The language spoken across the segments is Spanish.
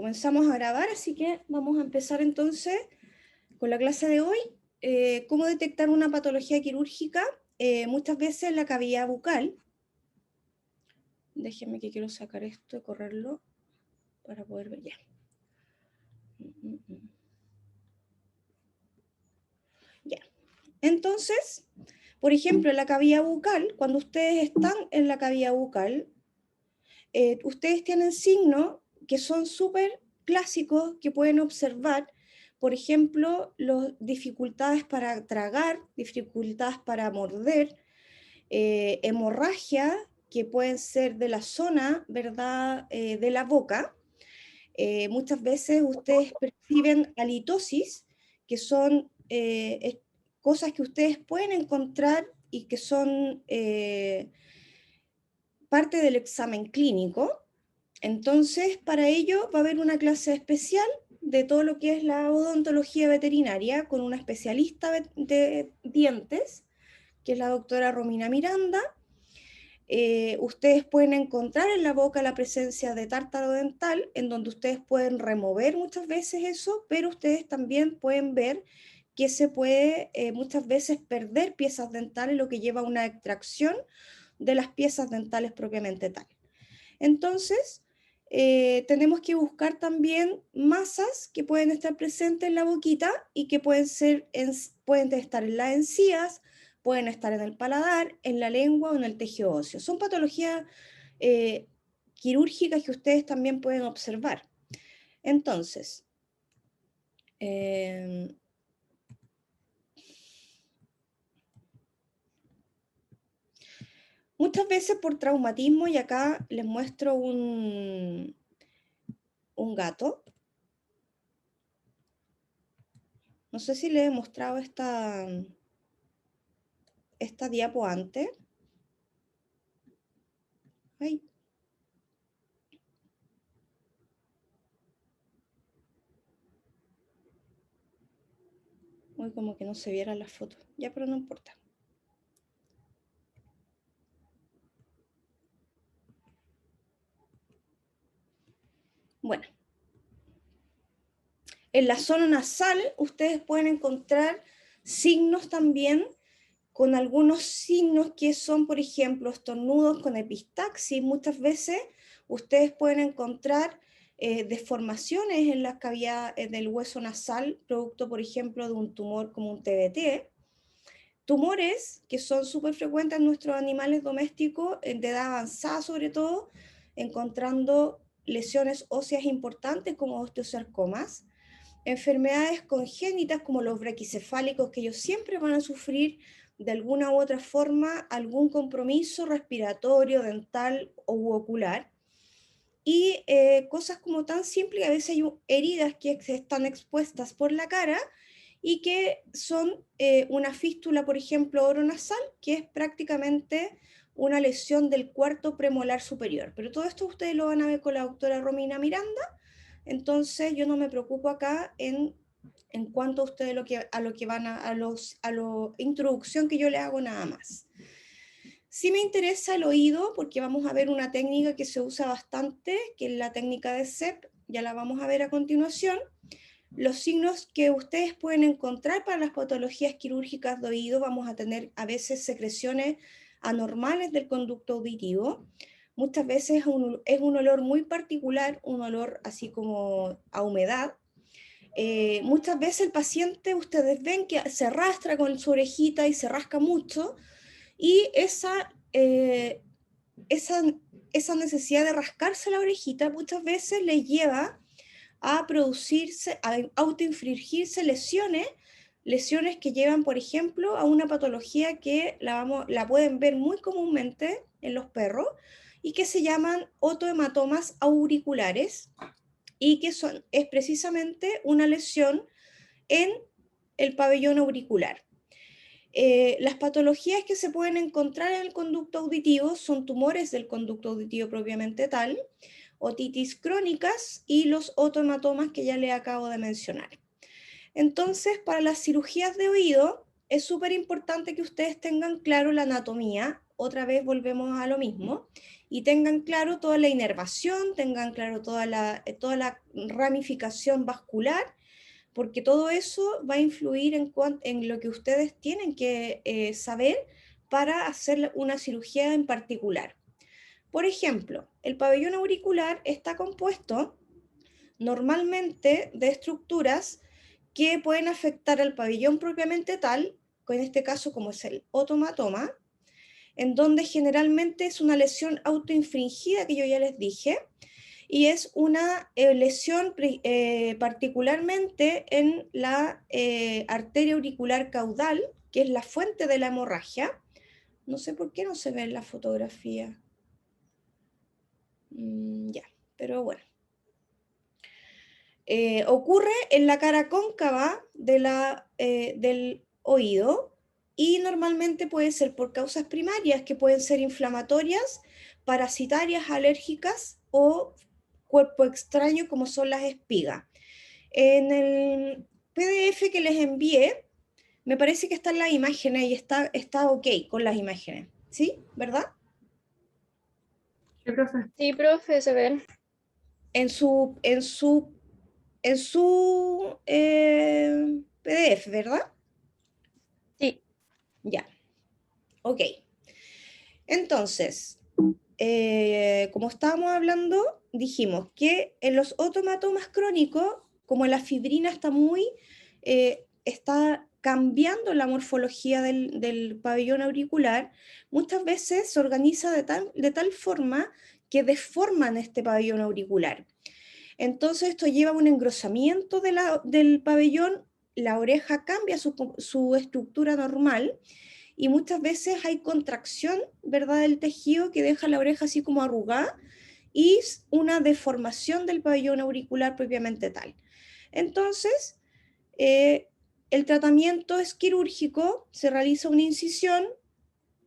comenzamos a grabar, así que vamos a empezar entonces con la clase de hoy. Cómo detectar una patología quirúrgica, muchas veces en la cavidad bucal. Déjenme que quiero sacar esto y correrlo para poder ver ya. Ya. Entonces, por ejemplo, en la cavidad bucal, cuando ustedes están en la cavidad bucal, ustedes tienen signos que son súper clásicos que pueden observar. Por ejemplo, dificultades para tragar, dificultades para morder, hemorragia, que pueden ser de la zona, ¿verdad?, de la boca. Muchas veces ustedes perciben halitosis, que son cosas que ustedes pueden encontrar y que son parte del examen clínico. Entonces, para ello va a haber una clase especial de todo lo que es la odontología veterinaria con una especialista de dientes, que es la doctora Romina Miranda. Ustedes pueden encontrar en la boca la presencia de tártaro dental, en donde ustedes pueden remover muchas veces eso, pero ustedes también pueden ver que se puede muchas veces perder piezas dentales, lo que lleva a una extracción de las piezas dentales propiamente tal. Entonces, tenemos que buscar también masas que pueden estar presentes en la boquita y que pueden estar en las encías, pueden estar en el paladar, en la lengua o en el tejido óseo. Son patologías quirúrgicas que ustedes también pueden observar. Entonces, muchas veces por traumatismo, y acá les muestro un gato. No sé si les he mostrado esta diapo antes. Ay. Hoy como que no se vieran las fotos. Ya, pero no importa. Bueno. En la zona nasal ustedes pueden encontrar signos también, con algunos signos que son, por ejemplo, estornudos con epistaxis. Muchas veces ustedes pueden encontrar deformaciones en la cavidad del hueso nasal, producto, por ejemplo, de un tumor como un TBT. Tumores que son súper frecuentes en nuestros animales domésticos, de edad avanzada sobre todo, encontrando lesiones óseas importantes como osteosarcomas. Enfermedades congénitas como los braquicefálicos, que ellos siempre van a sufrir de alguna u otra forma algún compromiso respiratorio, dental u ocular. Y cosas como tan simples, a veces hay heridas que están expuestas por la cara y que son una fístula, por ejemplo, oronasal, que es prácticamente una lesión del cuarto premolar superior. Pero todo esto ustedes lo van a ver con la doctora Romina Miranda. Entonces yo no me preocupo acá en cuanto a ustedes a lo que van a la introducción que yo le hago nada más. Sí me interesa el oído porque vamos a ver una técnica que se usa bastante, que es la técnica de CEP, ya la vamos a ver a continuación. Los signos que ustedes pueden encontrar para las patologías quirúrgicas de oído, vamos a tener a veces secreciones anormales del conducto auditivo. Muchas veces es un olor muy particular, un olor así como a humedad. Muchas veces el paciente, ustedes ven que se arrastra con su orejita y se rasca mucho, y esa necesidad de rascarse la orejita muchas veces les lleva a producirse, a autoinfligirse lesiones que llevan, por ejemplo, a una patología que la pueden ver muy comúnmente en los perros y que se llaman otohematomas auriculares, y que es precisamente una lesión en el pabellón auricular. Las patologías que se pueden encontrar en el conducto auditivo son tumores del conducto auditivo propiamente tal, otitis crónicas y los otohematomas que ya les acabo de mencionar. Entonces, para las cirugías de oído, es súper importante que ustedes tengan claro la anatomía. Otra vez volvemos a lo mismo. y tengan claro toda la inervación, tengan claro toda la ramificación vascular, porque todo eso va a influir en lo que ustedes tienen que saber para hacer una cirugía en particular. Por ejemplo, el pabellón auricular está compuesto normalmente de estructuras que pueden afectar al pabellón propiamente tal, en este caso como es el otomatoma, en donde generalmente es una lesión autoinfringida que yo ya les dije, y es una lesión particularmente en la arteria auricular caudal, que es la fuente de la hemorragia. No sé por qué no se ve en la fotografía. Ya, pero bueno. Ocurre en la cara cóncava del oído y normalmente puede ser por causas primarias que pueden ser inflamatorias, parasitarias, alérgicas o cuerpo extraño como son las espigas. En el PDF que les envié, me parece que están las imágenes y está ok con las imágenes, ¿sí? ¿Verdad? Sí, profe. Sí, profe, se ven. En su PDF, ¿verdad? Sí. Ya, ok. Entonces, como estábamos hablando, dijimos que en los otomatomas crónicos, como la fibrina está cambiando la morfología del pabellón auricular, muchas veces se organiza de tal forma que deforman este pabellón auricular. Entonces esto lleva a un engrosamiento del pabellón, la oreja cambia su estructura normal y muchas veces hay contracción, ¿verdad?, del tejido que deja la oreja así como arrugada y una deformación del pabellón auricular propiamente tal. Entonces, el tratamiento es quirúrgico, se realiza una incisión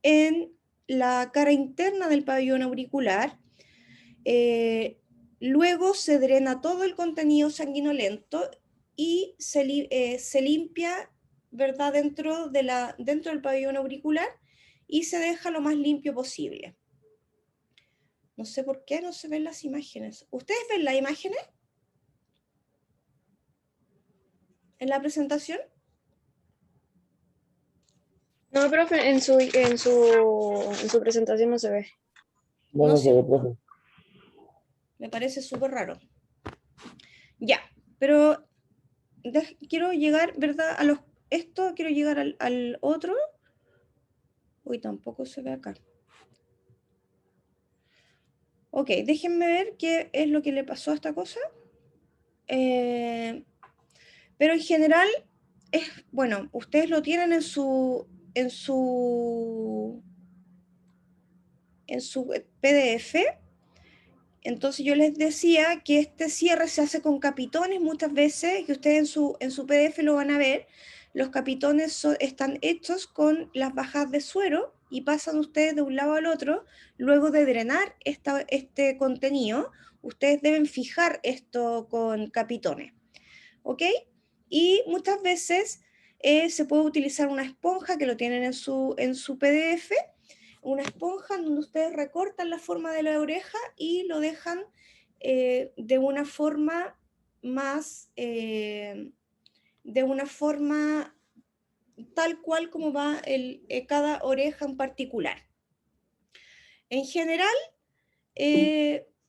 en la cara interna del pabellón auricular, luego se drena todo el contenido sanguinolento y se limpia, ¿verdad?, dentro del pabellón auricular y se deja lo más limpio posible. No sé por qué no se ven las imágenes. ¿Ustedes ven las imágenes en la presentación? No, profe, en su presentación no se ve. No, No se sí, ve, profe. me parece súper raro. Ya, pero quiero llegar, ¿verdad? Quiero llegar al otro. Uy, tampoco se ve acá. Ok, déjenme ver qué es lo que le pasó a esta cosa. Pero en general, bueno, ustedes lo tienen en su PDF. Entonces yo les decía que este cierre se hace con capitones muchas veces, que ustedes en su PDF lo van a ver. Los capitones están hechos con las bajas de suero y pasan ustedes de un lado al otro. Luego de drenar este contenido, ustedes deben fijar esto con capitones, ¿ok? Y muchas veces se puede utilizar una esponja que lo tienen en su PDF, una esponja donde ustedes recortan la forma de la oreja y lo dejan de una forma de una forma tal cual como va cada oreja en particular. En general,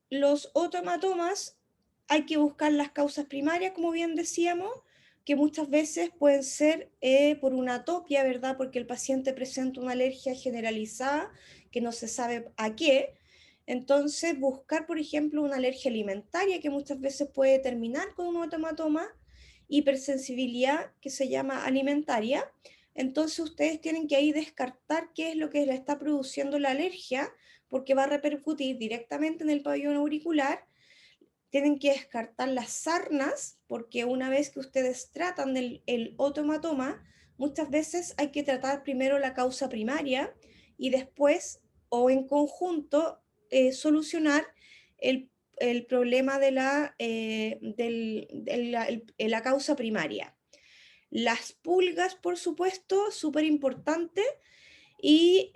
los otomatomas hay que buscar las causas primarias, como bien decíamos, que muchas veces pueden ser por una atopia, ¿verdad? Porque el paciente presenta una alergia generalizada que no se sabe a qué. Entonces, buscar, por ejemplo, una alergia alimentaria que muchas veces puede terminar con un otomatoma, hipersensibilidad que se llama alimentaria. Entonces, ustedes tienen que ahí descartar qué es lo que le está produciendo la alergia, porque va a repercutir directamente en el pabellón auricular. Tienen que descartar las sarnas, porque una vez que ustedes tratan el otomatoma, muchas veces hay que tratar primero la causa primaria y después, o en conjunto, solucionar el problema de la causa primaria. Las pulgas, por supuesto, súper importante. Y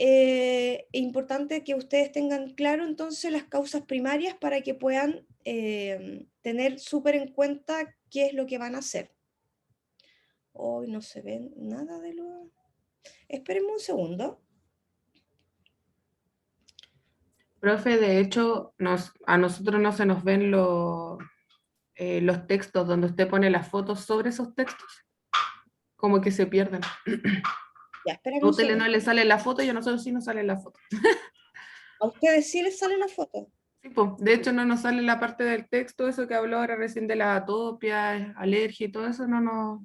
importante que ustedes tengan claro entonces las causas primarias para que puedan tener súper en cuenta qué es lo que van a hacer. Hoy no se ve nada de lo... Espérenme un segundo. Profe, de hecho, a nosotros no se nos ven los textos donde usted pone las fotos sobre esos textos, como que se pierden. Ya, espérenme A un usted no segundo. le sale la foto y a nosotros sí nos sale la foto. ¿A ustedes sí les sale la foto? Sí, po. De hecho, no nos sale la parte del texto, eso que habló ahora recién de la atopia, alergia y todo eso, no nos...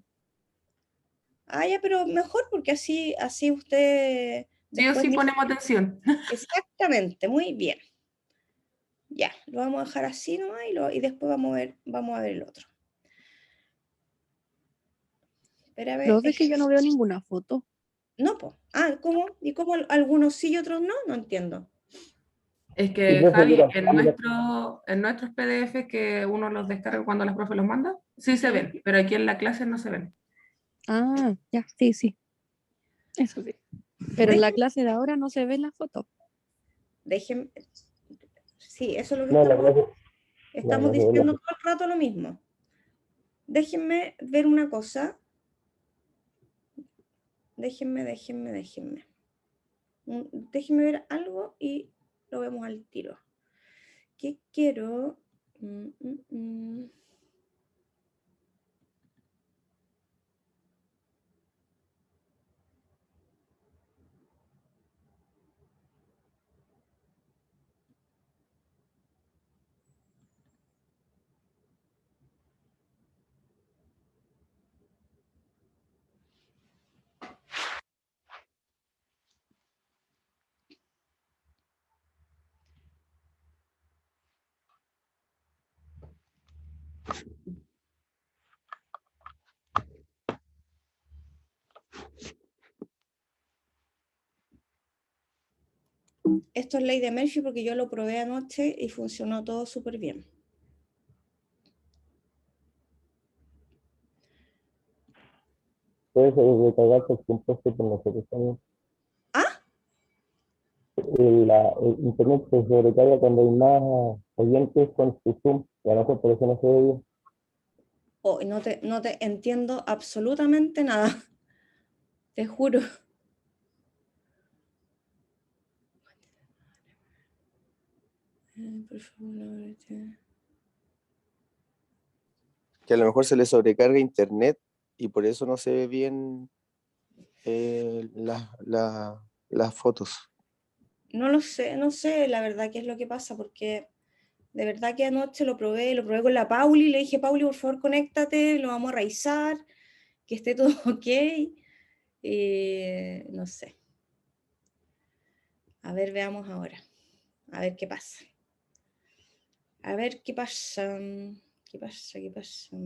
Ah, ya, pero mejor porque así usted Sí o después sí dice ponemos atención. exactamente, muy bien. Ya, lo vamos a dejar así nomás y después vamos a ver el otro. Espérame, Profe, que yo no veo ninguna foto. no, pues. Ah, ¿cómo? ¿Y cómo algunos sí y otros no? No entiendo. Es Sí, que, profe, Javi, mira, en nuestros PDF que uno los descarga cuando las profes los manda, sí se ven, pero aquí en la clase no se ven. Ah, ya, sí, sí. Eso sí. Pero en la clase de ahora no se ve la foto. Déjenme. Sí, eso es lo que no, la estamos, clase, no, estamos no se ve diciendo todo el rato lo mismo. Déjenme ver una cosa. Déjenme. Déjenme ver algo y lo vemos al tiro. ¿Qué quiero? Mm, mm, mm. Esto es ley de Murphy porque yo lo probé anoche y funcionó todo súper bien. puede recargarse el tiempo que por nosotros también. ¿Ah? El internet se sobrecarga cuando hay más oyentes con su Zoom, y a lo mejor por eso no se ve bien. Oh, no te entiendo absolutamente nada. Te juro. Por favor, Que a lo mejor se le sobrecarga internet y por eso no se ve bien las fotos. no lo sé, no sé la verdad qué es lo que pasa, porque de verdad que anoche lo probé con la Pauli, le dije, Pauli, por favor, conéctate, lo vamos a revisar, que esté todo ok. No sé. A ver, veamos ahora. A ver qué pasa. A ver qué pasa. ¿Qué pasa? ¿Qué pasa?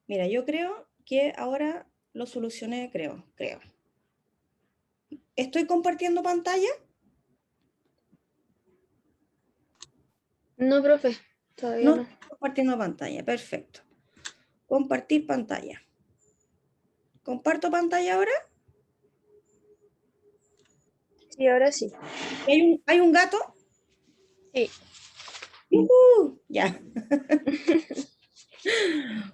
Mira, yo creo que ahora lo solucioné, creo. ¿Estoy compartiendo pantalla? No, profe, todavía No no. estoy compartiendo pantalla, perfecto. Compartir pantalla. ¿Comparto pantalla ahora? Sí, ahora sí. ¿Hay un gato? Sí. Ya.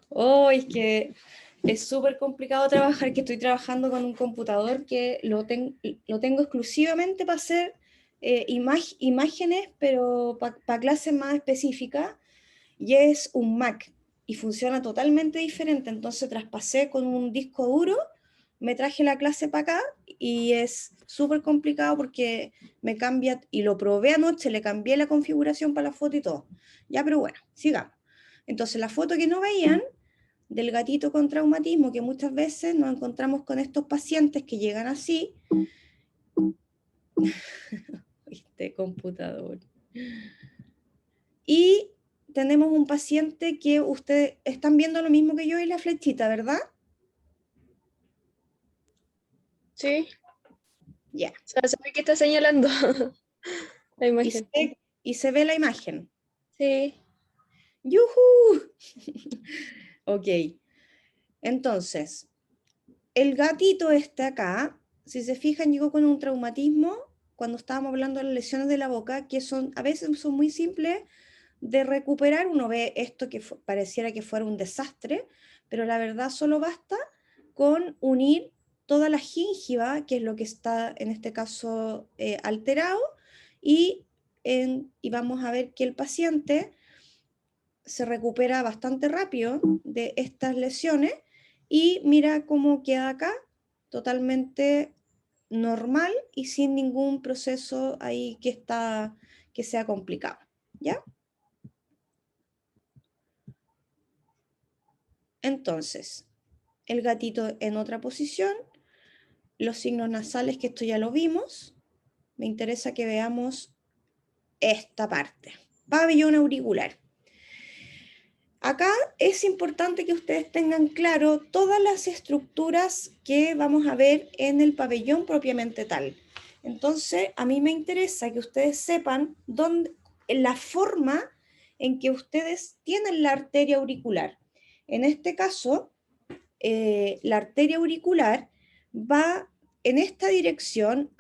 Oh, es que es súper complicado trabajar, que estoy trabajando con un computador que lo tengo exclusivamente para hacer imágenes, pero para clases más específicas, y es un Mac, y funciona totalmente diferente, entonces traspasé con un disco duro, me traje la clase para acá, y es súper complicado porque me cambia, y lo probé anoche, le cambié la configuración para la foto y todo. Ya, pero bueno, sigamos. Entonces la foto que no veían del gatito con traumatismo, que muchas veces nos encontramos con estos pacientes que llegan así. Este computador. Y tenemos un paciente que ustedes están viendo lo mismo que yo y la flechita, ¿verdad? Sí. Ya. O sea, se ve que está señalando la Y imagen. y se ve la imagen. Sí. ¡Yujú! Ok. Entonces, el gatito este acá, si se fijan, llegó con un traumatismo cuando estábamos hablando de las lesiones de la boca, que son, a veces son muy simples de recuperar. Uno ve esto que pareciera que fuera un desastre, pero la verdad solo basta con unir toda la gingiva, que es lo que está en este caso alterado, y vamos a ver que el paciente se recupera bastante rápido de estas lesiones y mira cómo queda acá, totalmente normal y sin ningún proceso ahí que sea complicado, ¿ya? Entonces, el gatito en otra posición, los signos nasales, que esto ya lo vimos. Me interesa que veamos esta parte. Pabellón auricular. Acá es importante que ustedes tengan claro todas las estructuras que vamos a ver en el pabellón propiamente tal. Entonces, a mí me interesa que ustedes sepan la forma en que ustedes tienen la arteria auricular. En este caso, la arteria auricular va en esta dirección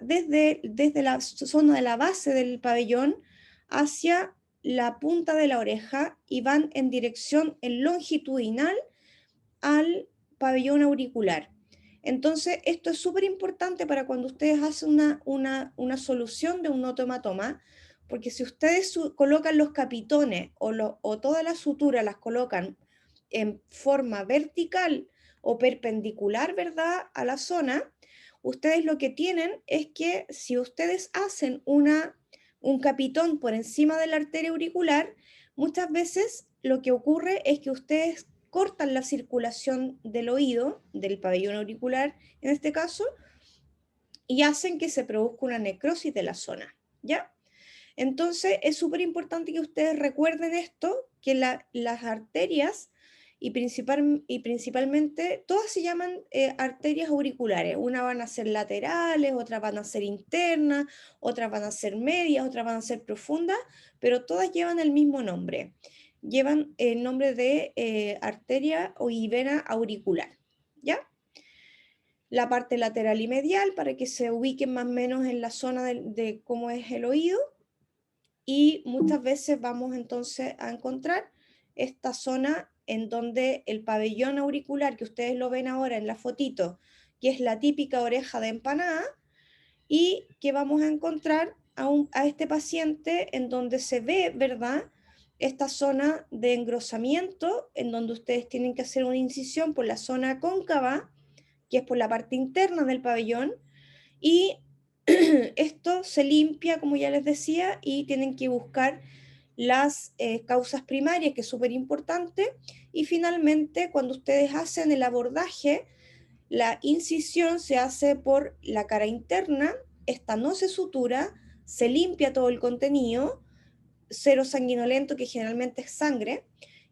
desde la zona de la base del pabellón hacia la punta de la oreja y van en dirección longitudinal al pabellón auricular. Entonces, esto es súper importante para cuando ustedes hacen una solución de un notohematoma, porque si ustedes colocan los capitones o todas las suturas las colocan en forma vertical o perpendicular, ¿verdad?, a la zona, ustedes lo que tienen es que si ustedes hacen un capitón por encima de la arteria auricular, muchas veces lo que ocurre es que ustedes cortan la circulación del oído, del pabellón auricular en este caso, y hacen que se produzca una necrosis de la zona, ¿ya? Entonces es súper importante que ustedes recuerden esto, que las arterias y principalmente todas se llaman arterias auriculares. Unas van a ser laterales, otras van a ser internas, otras van a ser medias, otras van a ser profundas, pero todas llevan el mismo nombre. Llevan el nombre de arteria y vena auricular, ¿ya? La parte lateral y medial para que se ubiquen más o menos en la zona de cómo es el oído. Y muchas veces vamos entonces a encontrar esta zona en donde el pabellón auricular, que ustedes lo ven ahora en la fotito, que es la típica oreja de empanada, y que vamos a encontrar a este paciente en donde se ve, ¿verdad?, esta zona de engrosamiento, en donde ustedes tienen que hacer una incisión por la zona cóncava, que es por la parte interna del pabellón, y esto se limpia, como ya les decía, y tienen que buscar las causas primarias, que es súper importante, y finalmente cuando ustedes hacen el abordaje, la incisión se hace por la cara interna, esta no se sutura, se limpia todo el contenido, cero sanguinolento, que generalmente es sangre,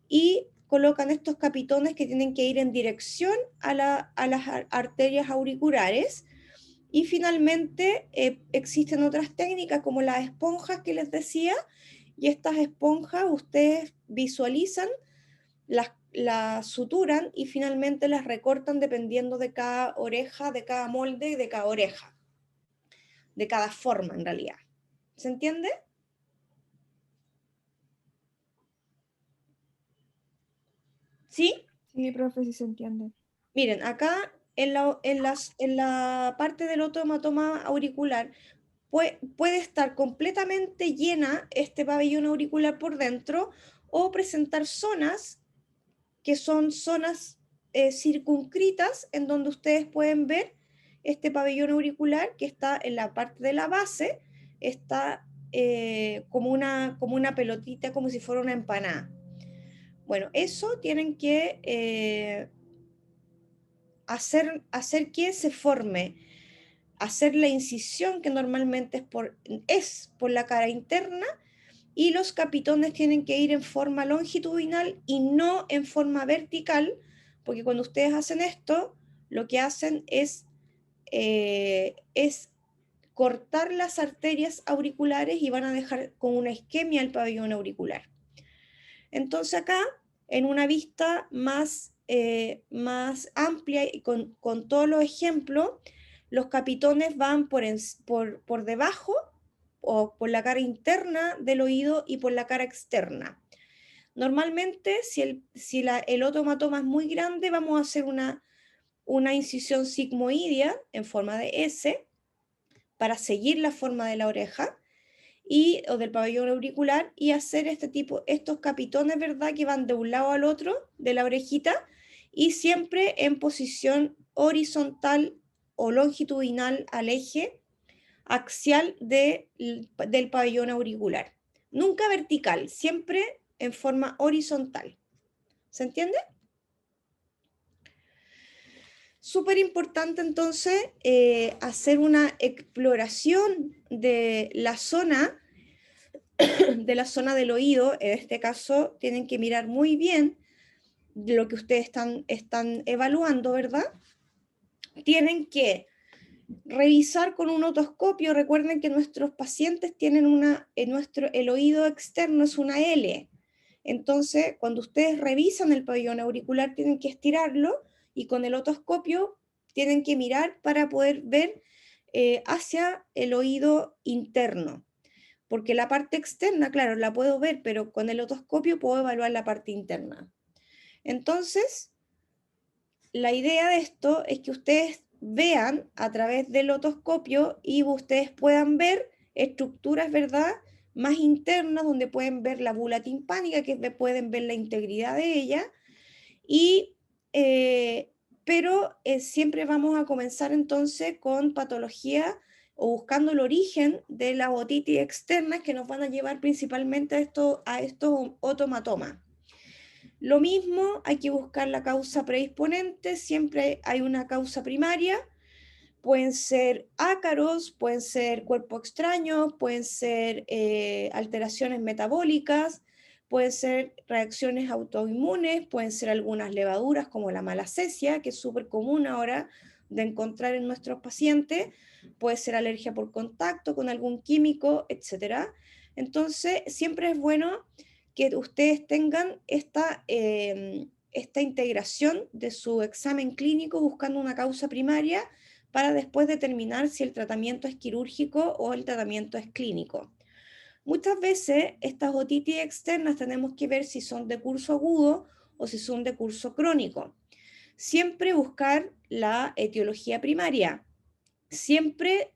y colocan estos capitones que tienen que ir en dirección a las arterias auriculares. Y finalmente existen otras técnicas como las esponjas que les decía, y estas esponjas ustedes visualizan, las suturan y finalmente las recortan dependiendo de cada oreja, de cada molde y de cada oreja, de cada forma en realidad. ¿Se entiende? ¿Sí? Sí, profe, sí se entiende. Miren, acá en la parte del otohematoma auricular puede estar completamente llena este pabellón auricular por dentro o presentar zonas que son zonas circunscritas en donde ustedes pueden ver este pabellón auricular que está en la parte de la base, está como una pelotita, como si fuera una empanada. Bueno, eso tienen que hacer que se forme, hacer la incisión que normalmente es por la cara interna, y los capitones tienen que ir en forma longitudinal y no en forma vertical, porque cuando ustedes hacen esto, lo que hacen es cortar las arterias auriculares y van a dejar con una isquemia el pabellón auricular. Entonces acá, en una vista más más amplia y con todos los ejemplos, los capitones van por debajo o por la cara interna del oído y por la cara externa. Normalmente, si el otomatoma es muy grande, vamos a hacer una incisión sigmoidea en forma de S para seguir la forma de la oreja o del pabellón auricular y hacer estos capitones, ¿verdad? Que van de un lado al otro de la orejita y siempre en posición horizontal o longitudinal al eje axial del pabellón auricular. Nunca vertical, siempre en forma horizontal. ¿Se entiende? Súper importante entonces hacer una exploración de la zona del oído. En este caso tienen que mirar muy bien lo que ustedes están evaluando, ¿verdad? Tienen que revisar con un otoscopio. Recuerden que nuestros pacientes tienen el oído externo es una L. Entonces, cuando ustedes revisan el pabellón auricular, tienen que estirarlo y con el otoscopio tienen que mirar para poder ver hacia el oído interno. Porque la parte externa, claro, la puedo ver, pero con el otoscopio puedo evaluar la parte interna. Entonces, la idea de esto es que ustedes vean a través del otoscopio y ustedes puedan ver estructuras, ¿verdad?, más internas, donde pueden ver la bula timpánica, que pueden ver la integridad de ella, pero siempre vamos a comenzar entonces con patología o buscando el origen de las otitis externas que nos van a llevar principalmente a estos otomatomas. Lo mismo, hay que buscar la causa predisponente, siempre hay una causa primaria, pueden ser ácaros, pueden ser cuerpo extraño, pueden ser alteraciones metabólicas, pueden ser reacciones autoinmunes, pueden ser algunas levaduras como la malacesia, que es súper común ahora de encontrar en nuestros pacientes, puede ser alergia por contacto con algún químico, etc. Entonces, siempre es bueno que ustedes tengan esta integración de su examen clínico buscando una causa primaria para después determinar si el tratamiento es quirúrgico o el tratamiento es clínico. Muchas veces estas otitis externas tenemos que ver si son de curso agudo o si son de curso crónico. Siempre buscar la etiología primaria. Siempre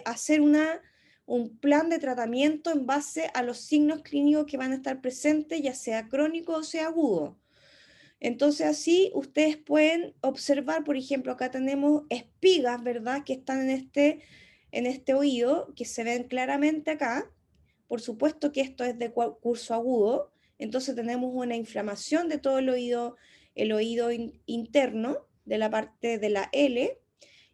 hacer un plan de tratamiento en base a los signos clínicos que van a estar presentes, ya sea crónico o sea agudo. Entonces así ustedes pueden observar, por ejemplo, acá tenemos espigas, ¿verdad?, que están en este oído, que se ven claramente acá. Por supuesto que esto es de curso agudo, entonces tenemos una inflamación de todo el oído interno, de la parte de la L,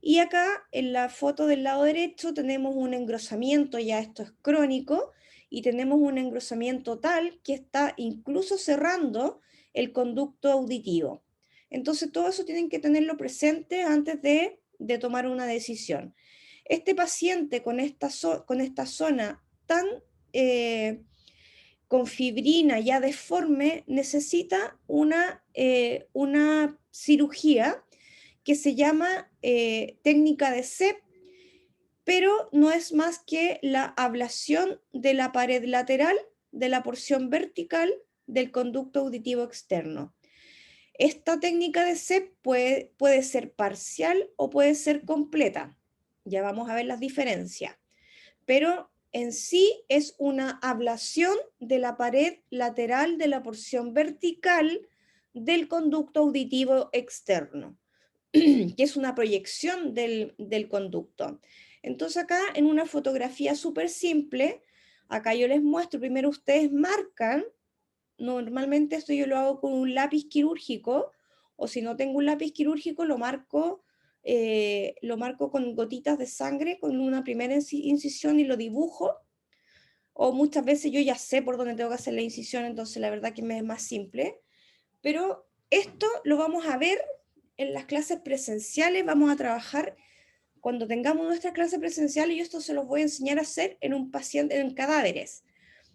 y acá en la foto del lado derecho tenemos un engrosamiento, ya esto es crónico, y tenemos un engrosamiento tal que está incluso cerrando el conducto auditivo. Entonces todo eso tienen que tenerlo presente antes de tomar una decisión. Este paciente con esta zona tan con fibrina ya deforme necesita una cirugía que se llama técnica de CEP, pero no es más que la ablación de la pared lateral de la porción vertical del conducto auditivo externo. Esta técnica de CEP puede ser parcial o puede ser completa. Ya vamos a ver las diferencias. Pero en sí es una ablación de la pared lateral de la porción vertical del conducto auditivo externo, que es una proyección del conducto. Entonces acá en una fotografía súper simple, acá yo les muestro, primero ustedes marcan, normalmente esto yo lo hago con un lápiz quirúrgico, o si no tengo un lápiz quirúrgico lo marco con gotitas de sangre, con una primera incisión y lo dibujo, o muchas veces yo ya sé por dónde tengo que hacer la incisión, entonces la verdad que me es más simple, pero esto lo vamos a ver en las clases presenciales, vamos a trabajar cuando tengamos nuestra clase presencial y esto se los voy a enseñar a hacer en un paciente, en cadáveres.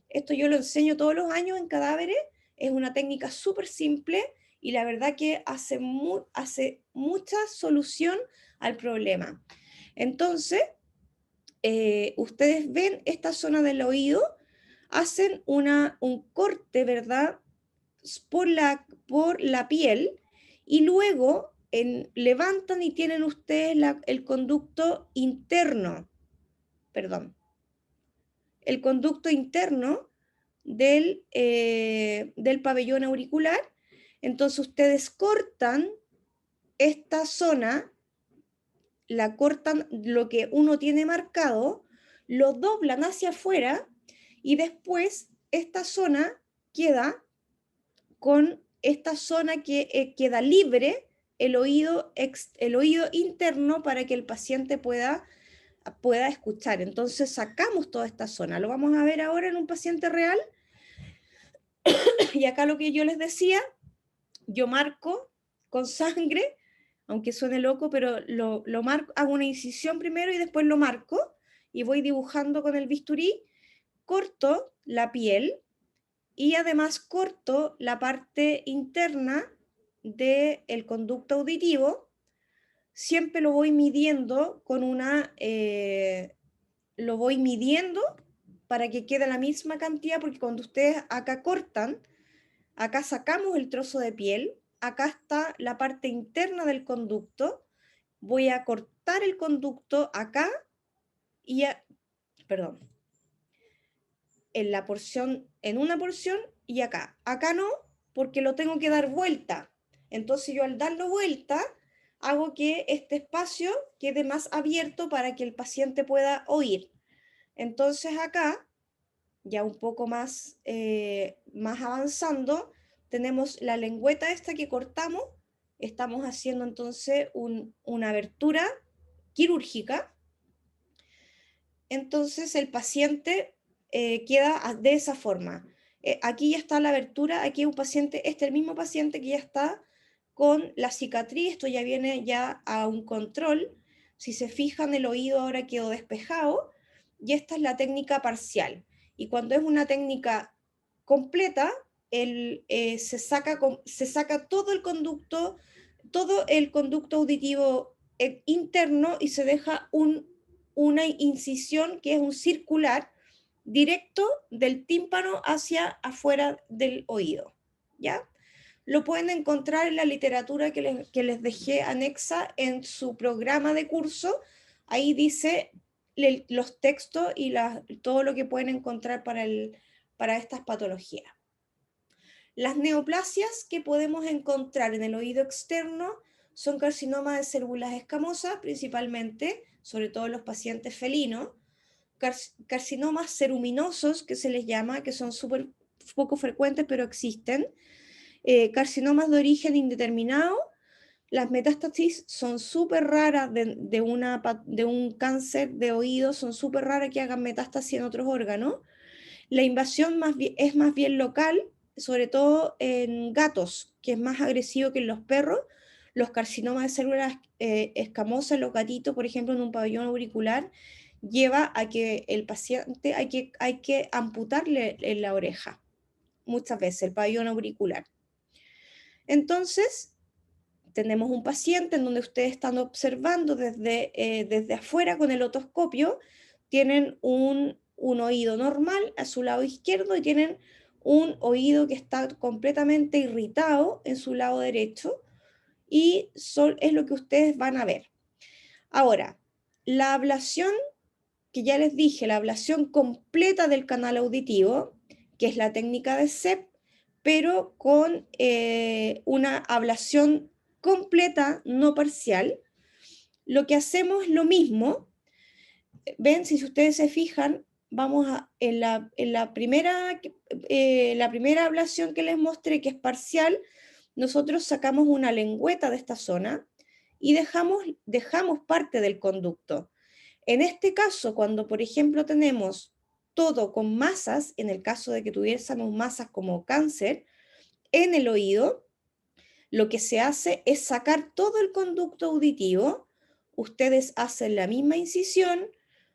Esto yo lo enseño todos los años en cadáveres Es una técnica súper simple y la verdad que hace mucha solución al problema. Entonces, ustedes ven esta zona del oído, hacen un corte, ¿verdad?, por la piel, y luego levantan y tienen ustedes el conducto interno, perdón, el conducto interno del pabellón auricular. Entonces ustedes cortan esta zona, la cortan lo que uno tiene marcado, lo doblan hacia afuera y después esta zona queda con esta zona que queda libre, el oído interno, para que el paciente pueda escuchar. Entonces sacamos toda esta zona. Lo vamos a ver ahora en un paciente real. Y acá lo que yo les decía, yo marco con sangre, aunque suene loco, pero lo marco, hago una incisión primero y después lo marco y voy dibujando con el bisturí, corto la piel y además corto la parte interna del conducto auditivo. Siempre lo voy midiendo con lo voy midiendo para que quede la misma cantidad, porque cuando ustedes acá cortan, acá sacamos el trozo de piel, acá está la parte interna del conducto, voy a cortar el conducto acá y perdón, en una porción y acá. Acá no, porque lo tengo que dar vuelta. Entonces yo al darlo vuelta, hago que este espacio quede más abierto para que el paciente pueda oír. Entonces acá, ya un poco más avanzando, tenemos la lengüeta esta que cortamos. Estamos haciendo entonces una abertura quirúrgica. Entonces el paciente queda de esa forma. Aquí ya está la abertura, aquí un paciente, este es el mismo paciente que ya está con la cicatriz, esto ya viene ya a un control. Si se fijan, el oído ahora quedó despejado, y esta es la técnica parcial. Y cuando es una técnica completa, se saca todo el conducto auditivo interno, y se deja una incisión que es un circular directo del tímpano hacia afuera del oído, ¿ya? Lo pueden encontrar en la literatura que les dejé anexa en su programa de curso. Ahí dice los textos y todo lo que pueden encontrar para estas patologías. Las neoplasias que podemos encontrar en el oído externo son carcinomas de células escamosas, principalmente, sobre todo en los pacientes felinos, carcinomas ceruminosos, que se les llama, que son súper poco frecuentes, pero existen, carcinomas de origen indeterminado. Las metástasis son súper raras de un cáncer de oído, son súper raras que hagan metástasis en otros órganos. La invasión es más bien local, sobre todo en gatos, que es más agresivo que en los perros. Los carcinomas de células escamosas, los gatitos, por ejemplo, en un pabellón auricular, lleva a que el paciente hay que amputarle en la oreja, muchas veces, el pabellón auricular. Entonces, tenemos un paciente en donde ustedes están observando desde afuera con el otoscopio. Tienen un oído normal a su lado izquierdo y tienen un oído que está completamente irritado en su lado derecho, y es lo que ustedes van a ver. Ahora, la ablación, que ya les dije, la ablación completa del canal auditivo, que es la técnica de CEP, pero con una ablación completa, no parcial. Lo que hacemos es lo mismo. Ven, si ustedes se fijan, vamos en la primera ablación que les mostré, que es parcial, nosotros sacamos una lengüeta de esta zona y dejamos parte del conducto. En este caso, cuando por ejemplo tenemos todo con masas, en el caso de que tuviésemos masas como cáncer en el oído, lo que se hace es sacar todo el conducto auditivo. Ustedes hacen la misma incisión.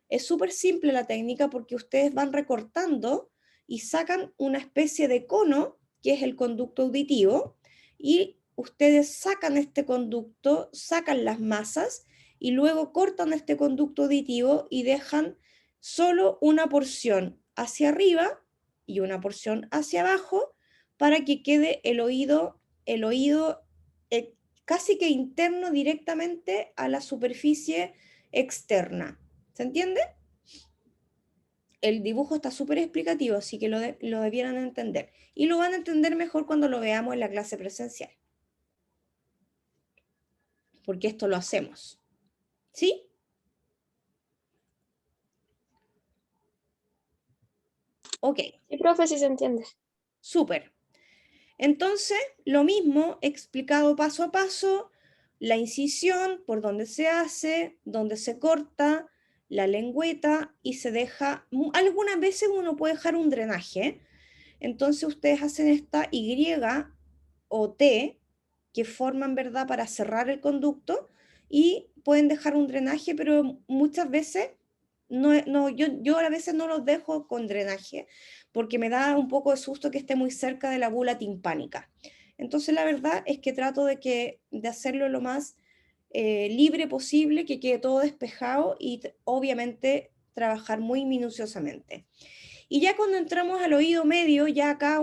Es súper simple la técnica, porque ustedes van recortando y sacan una especie de cono, que es el conducto auditivo, y ustedes sacan este conducto, sacan las masas, y luego cortan este conducto auditivo y dejan solo una porción hacia arriba y una porción hacia abajo para que quede el oído casi que interno directamente a la superficie externa. ¿Se entiende? El dibujo está súper explicativo, así que lo debieran entender. Y lo van a entender mejor cuando lo veamos en la clase presencial. Porque esto lo hacemos. ¿Sí? Ok. Sí, profe, sí se entiende. Súper. Entonces, lo mismo explicado paso a paso, la incisión, por dónde se hace, dónde se corta, la lengüeta y se deja, algunas veces uno puede dejar un drenaje, entonces ustedes hacen esta Y o T que forman, ¿verdad?, para cerrar el conducto y pueden dejar un drenaje, pero muchas veces, yo a veces no los dejo con drenaje, porque me da un poco de susto que esté muy cerca de la bula timpánica. Entonces la verdad es que trato de hacerlo lo más libre posible, que quede todo despejado y obviamente trabajar muy minuciosamente. Y ya cuando entramos al oído medio, ya acá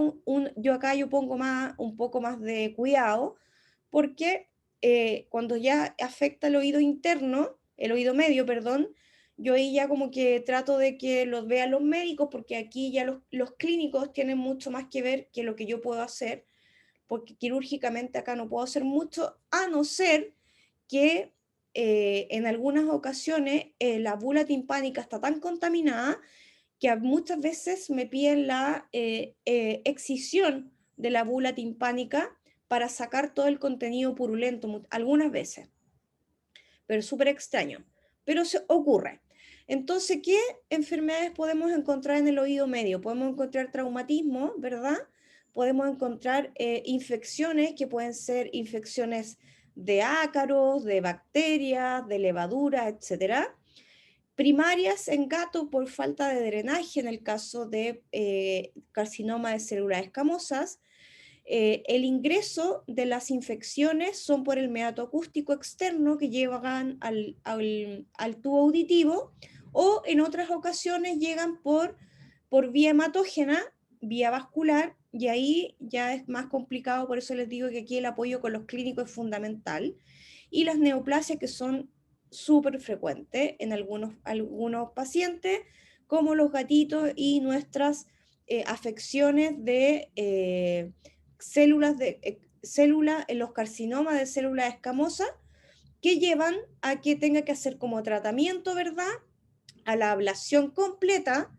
yo pongo un poco más de cuidado, porque cuando ya afecta el oído interno, el oído medio, perdón, yo ahí ya como que trato de que los vean los médicos, porque aquí ya los clínicos tienen mucho más que ver que lo que yo puedo hacer, porque quirúrgicamente acá no puedo hacer mucho, a no ser que en algunas ocasiones la bula timpánica está tan contaminada que muchas veces me piden la excisión de la bula timpánica para sacar todo el contenido purulento, algunas veces, pero es súper extraño, pero se ocurre. Entonces, ¿qué enfermedades podemos encontrar en el oído medio? Podemos encontrar traumatismo, ¿verdad? Podemos encontrar infecciones que pueden ser infecciones de ácaros, de bacterias, de levadura, etcétera. Primarias en gato por falta de drenaje en el caso de carcinoma de células escamosas. El ingreso de las infecciones son por el meato acústico externo que llegan al tubo auditivo, o en otras ocasiones llegan por vía hematógena, vía vascular, y ahí ya es más complicado, por eso les digo que aquí el apoyo con los clínicos es fundamental. Y las neoplasias, que son súper frecuentes en algunos pacientes, como los gatitos y nuestras afecciones de células en los carcinomas de células escamosas, que llevan a que tenga que hacer como tratamiento, ¿verdad?, a la ablación completa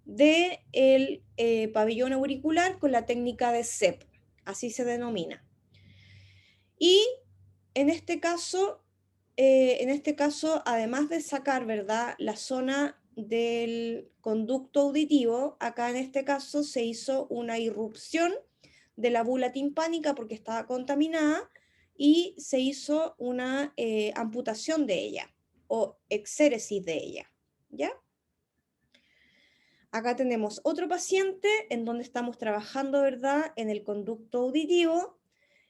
del pabellón auricular con la técnica de CEP, así se denomina. Y en este caso, además de sacar, ¿verdad?, la zona del conducto auditivo, acá en este caso se hizo una irrupción de la bula timpánica porque estaba contaminada y se hizo una amputación de ella o exéresis de ella, ¿ya? Acá tenemos otro paciente en donde estamos trabajando, ¿verdad?, en el conducto auditivo,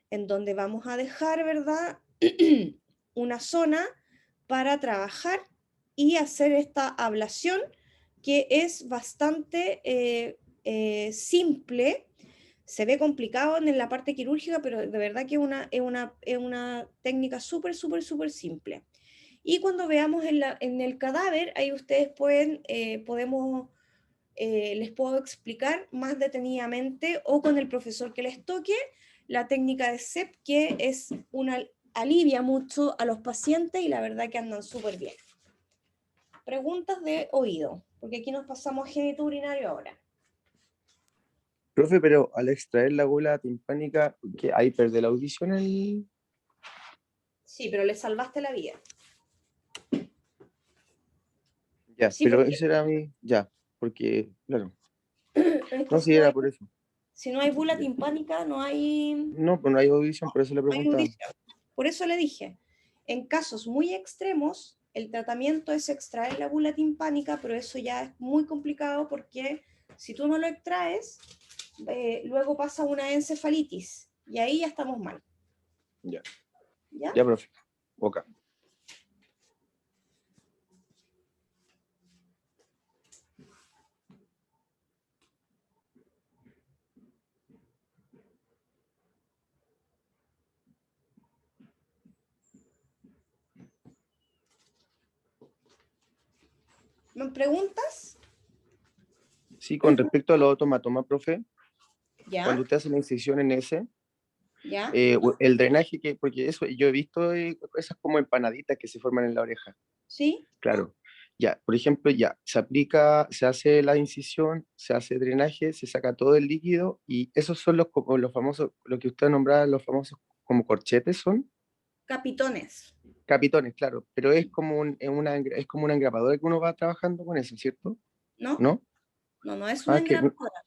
en donde vamos a dejar, ¿verdad?, una zona para trabajar y hacer esta ablación, que es bastante simple. Se ve complicado en la parte quirúrgica, pero de verdad que es una técnica súper, súper, súper simple. Y cuando veamos en el cadáver, ahí ustedes les puedo explicar más detenidamente, o con el profesor que les toque, la técnica de CEP, que alivia mucho a los pacientes y la verdad que andan súper bien. Preguntas de oído, porque aquí nos pasamos a génito urinario ahora. Profe, pero al extraer la bula timpánica, ¿que ahí pierde la audición Sí, pero le salvaste la vida. Ya, Sí, pero porque ese era mi... Ya, porque, claro. No, si sí, era por eso. si no hay bula timpánica, no hay No, pues no hay audición, por eso le preguntaba. audición. Por eso le dije, en casos muy extremos, el tratamiento es extraer la bula timpánica, pero eso ya es muy complicado porque si tú no lo extraes, luego pasa una encefalitis, y ahí ya estamos mal. Ya. ¿Ya? Ya, profe. Ok. ¿Me preguntas? Sí, con respecto a los tomatomas, profe, ¿Ya? cuando usted hace la incisión en ese, ¿Ya? el drenaje, porque eso, yo he visto esas como empanaditas que se forman en la oreja. ¿Sí? Claro. Ya, por ejemplo, ya, se aplica, se hace la incisión, se hace drenaje, se saca todo el líquido, y esos son como los famosos, lo que usted nombraba, los famosos como corchetes son. Capitones, Capitones, claro, pero es como es como una engrapadora que uno va trabajando con eso, ¿cierto? ¿no? ¿No? No es una Ah, engrapadora.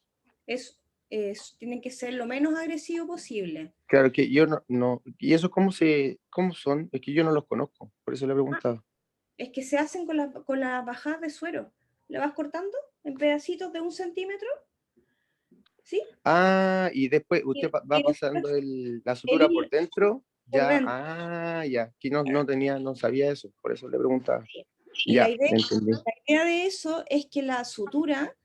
Tiene que ser lo menos agresivo posible. claro que yo no, ¿y eso cómo son? Es que yo no los conozco, por eso le he preguntado. Es que se hacen con la bajada de suero. Le vas cortando en pedacitos de 1 centímetro, ¿sí? Ah, y después usted va Y pasando después la sutura por el dentro, por ya, dentro. ya, aquí no sabía eso, por eso le preguntaba. Y la Ya, idea, entendí. la idea de eso es que la sutura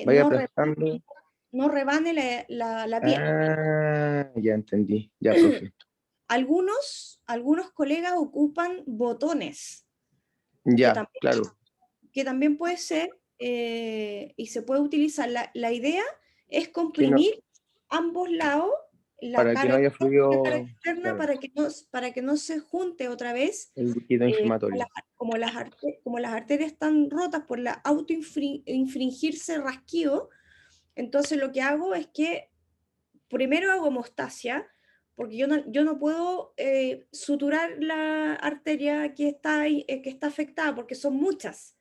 Vaya aplastando. no rebane la piel. Ya entendí, ya, profe. Algunos colegas ocupan botones, que Ya, también, claro, que también puede ser y se puede utilizar. La idea es que no, comprimir ambos lados, la para que cara no haya interna y la cara fluido, externa, claro, para que no se junte otra vez, el líquido inflamatorio. como las arterias están rotas por la autoinfringirse rasquido. Entonces lo que hago es que primero hago hemostasia, porque yo no puedo suturar la arteria que está afectada, porque son muchas.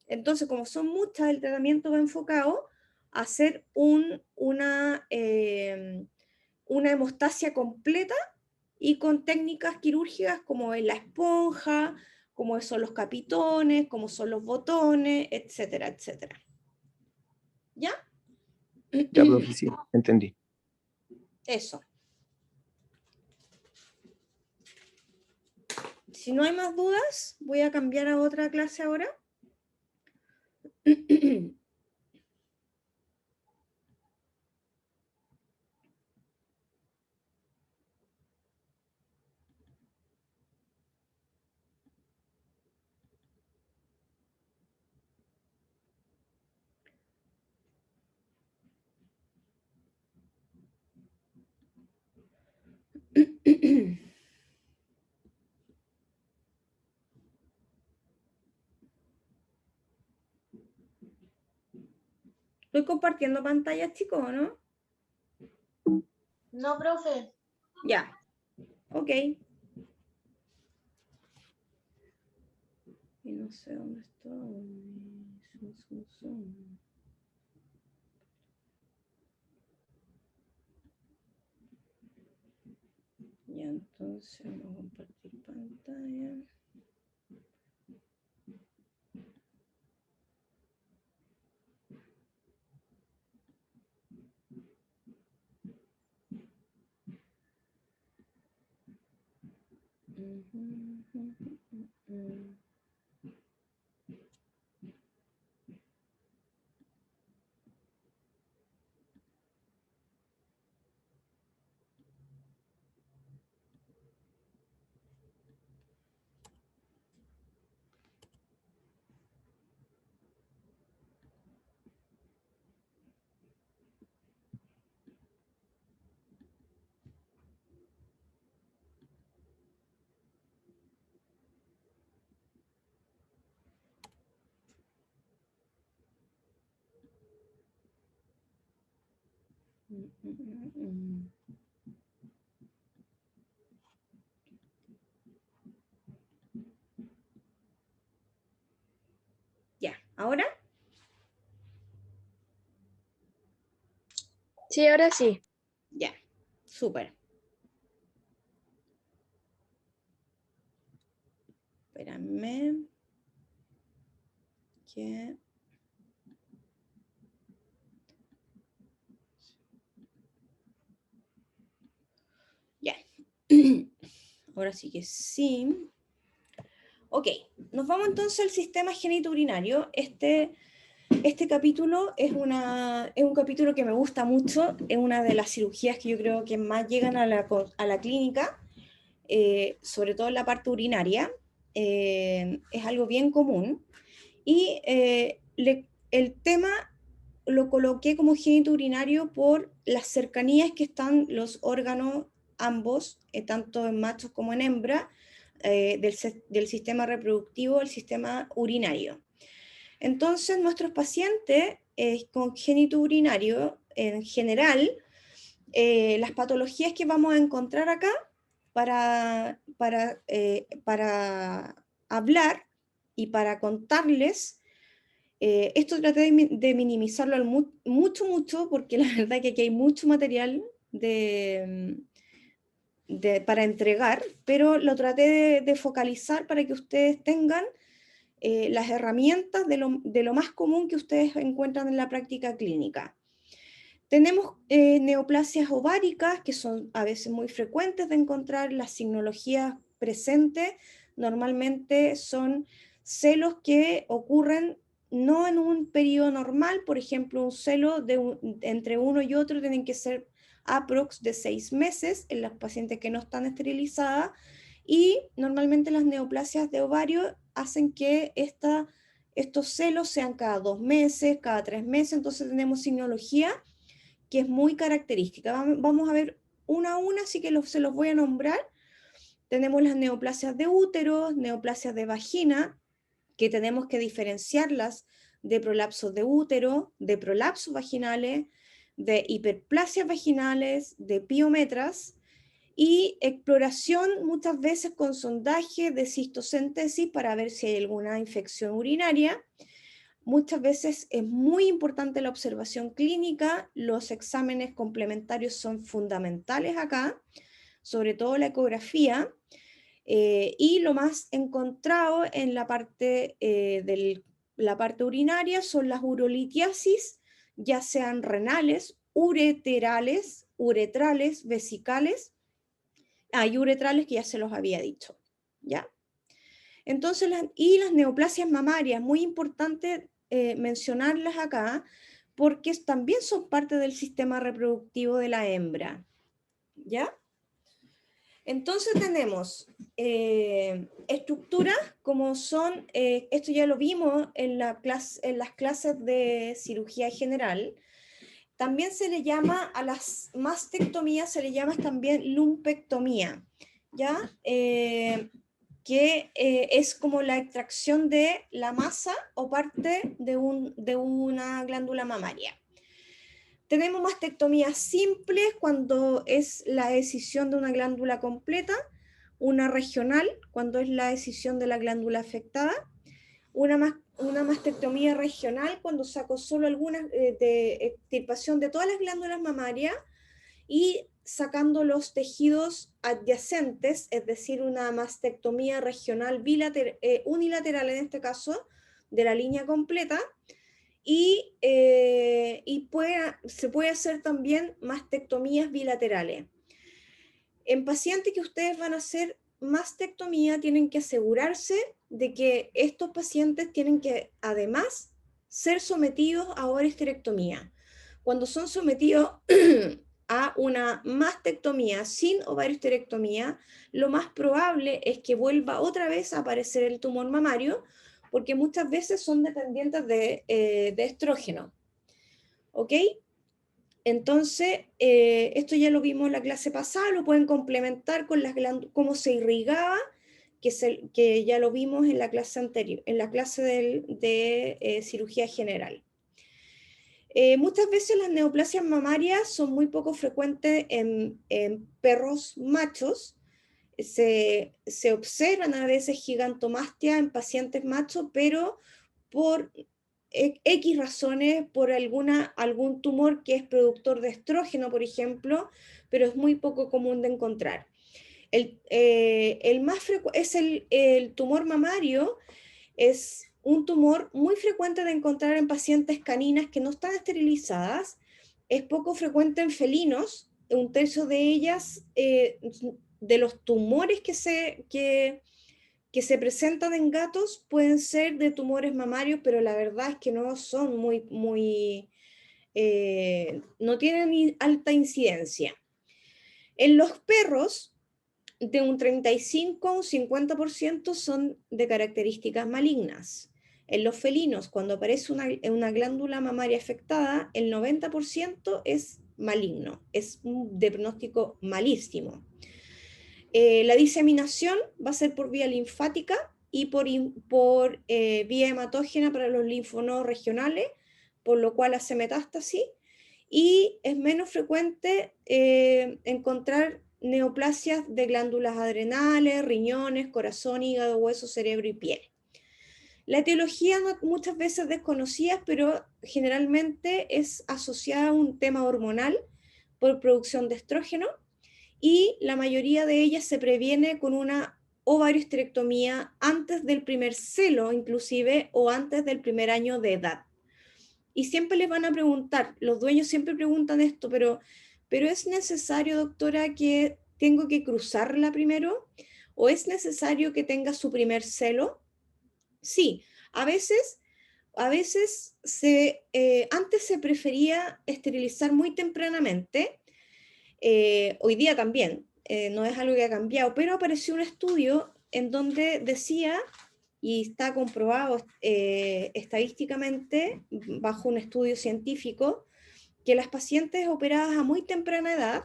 Entonces, como son muchas, el tratamiento va enfocado a hacer una hemostasia completa y con técnicas quirúrgicas como es la esponja, como son los capitones, como son los botones, etcétera, etcétera. ¿Ya? Ya, profe, sí, entendí. Eso. Si no hay más dudas, voy a cambiar a otra clase ahora. Estoy compartiendo pantalla, chicos, ¿no? No, profe. Ya. Ok. Y no sé dónde estoy. Ya, entonces vamos a compartir pantalla. Ya, ¿ahora? Sí, ahora sí. Ya, súper. Espérame. Que... Ahora sí que sí. Ok, nos vamos entonces al sistema genitourinario. Este capítulo es un capítulo que me gusta mucho, es una de las cirugías que yo creo que más llegan a la clínica, sobre todo en la parte urinaria. Es algo bien común. Y el tema lo coloqué como genitourinario por las cercanías que están los órganos ambos, tanto en machos como en hembra, del sistema reproductivo al sistema urinario. Entonces, nuestros pacientes con genitourinario, en general, las patologías que vamos a encontrar acá para hablar y para contarles, esto traté de minimizarlo mucho, porque la verdad que aquí hay mucho material para entregar, pero lo traté de focalizar para que ustedes tengan las herramientas de lo más común que ustedes encuentran en la práctica clínica. Tenemos neoplasias ováricas, que son a veces muy frecuentes de encontrar. Las signologías presentes normalmente son celos que ocurren no en un periodo normal. Por ejemplo, un celo entre uno y otro tienen que ser aprox de 6 meses en las pacientes que no están esterilizadas, y normalmente las neoplasias de ovario hacen que estos celos sean cada 2 meses, cada 3 meses. Entonces tenemos signología que es muy característica. Vamos a ver una a una, así que se los voy a nombrar. Tenemos las neoplasias de útero, neoplasias de vagina, que tenemos que diferenciarlas de prolapsos de útero, de prolapsos vaginales, de hiperplasias vaginales, de piometras, y exploración muchas veces con sondaje de cistocentesis para ver si hay alguna infección urinaria. Muchas veces es muy importante la observación clínica, los exámenes complementarios son fundamentales acá, sobre todo la ecografía, y lo más encontrado en la parte, la parte urinaria son las urolitiasis, ya sean renales, ureterales, vesicales. Hay uretrales que ya se los había dicho, ¿ya? Entonces, las neoplasias mamarias, muy importante mencionarlas acá, porque también son parte del sistema reproductivo de la hembra, ¿ya? Entonces tenemos estructuras como son, esto ya lo vimos en las clases de cirugía general. También se le llama a las mastectomías, se le llama también lumpectomía, ¿ya? Que es como la extracción de la masa o parte de una glándula mamaria. Tenemos mastectomías simples cuando es la escisión de una glándula completa, una regional cuando es la escisión de la glándula afectada, una mastectomía regional cuando saco solo algunas de extirpación de todas las glándulas mamarias y sacando los tejidos adyacentes, es decir, una mastectomía regional unilateral en este caso, de la línea completa, y se puede hacer también mastectomías bilaterales. En pacientes que ustedes van a hacer mastectomía, tienen que asegurarse de que estos pacientes tienen que además ser sometidos a ovarohisterectomía. Cuando son sometidos a una mastectomía sin ovariohisterectomía, lo más probable es que vuelva otra vez a aparecer el tumor mamario, porque muchas veces son dependientes de estrógeno. ¿Ok? Entonces, esto ya lo vimos en la clase pasada, lo pueden complementar con cómo se irrigaba, que ya lo vimos en la clase anterior, en la clase de cirugía general. Muchas veces las neoplasias mamarias son muy poco frecuentes en perros machos. Se observan a veces gigantomastia en pacientes machos, pero por X razones, por algún tumor que es productor de estrógeno, por ejemplo, pero es muy poco común de encontrar. El más frecuente es el tumor mamario, es un tumor muy frecuente de encontrar en pacientes caninas que no están esterilizadas, es poco frecuente en felinos, un tercio de ellas de los tumores que se presentan en gatos pueden ser de tumores mamarios, pero la verdad es que no son no tienen alta incidencia. En los perros, de un 35 a un 50% son de características malignas. En los felinos, cuando aparece una glándula mamaria afectada, el 90% es maligno, es de pronóstico malísimo. La diseminación va a ser por vía linfática y por vía hematógena para los linfonodos regionales, por lo cual hace metástasis, y es menos frecuente encontrar neoplasias de glándulas adrenales, riñones, corazón, hígado, hueso, cerebro y piel. La etiología muchas veces desconocida, pero generalmente es asociada a un tema hormonal por producción de estrógeno, y la mayoría de ellas se previene con una ovariohisterectomía antes del primer celo, inclusive, o antes del primer año de edad. Y siempre les van a preguntar, los dueños siempre preguntan esto, pero ¿es necesario, doctora, que tengo que cruzarla primero? ¿O es necesario que tenga su primer celo? Sí, a veces antes se prefería esterilizar muy tempranamente. Hoy día también, no es algo que ha cambiado, pero apareció un estudio en donde decía, y está comprobado estadísticamente bajo un estudio científico, que las pacientes operadas a muy temprana edad,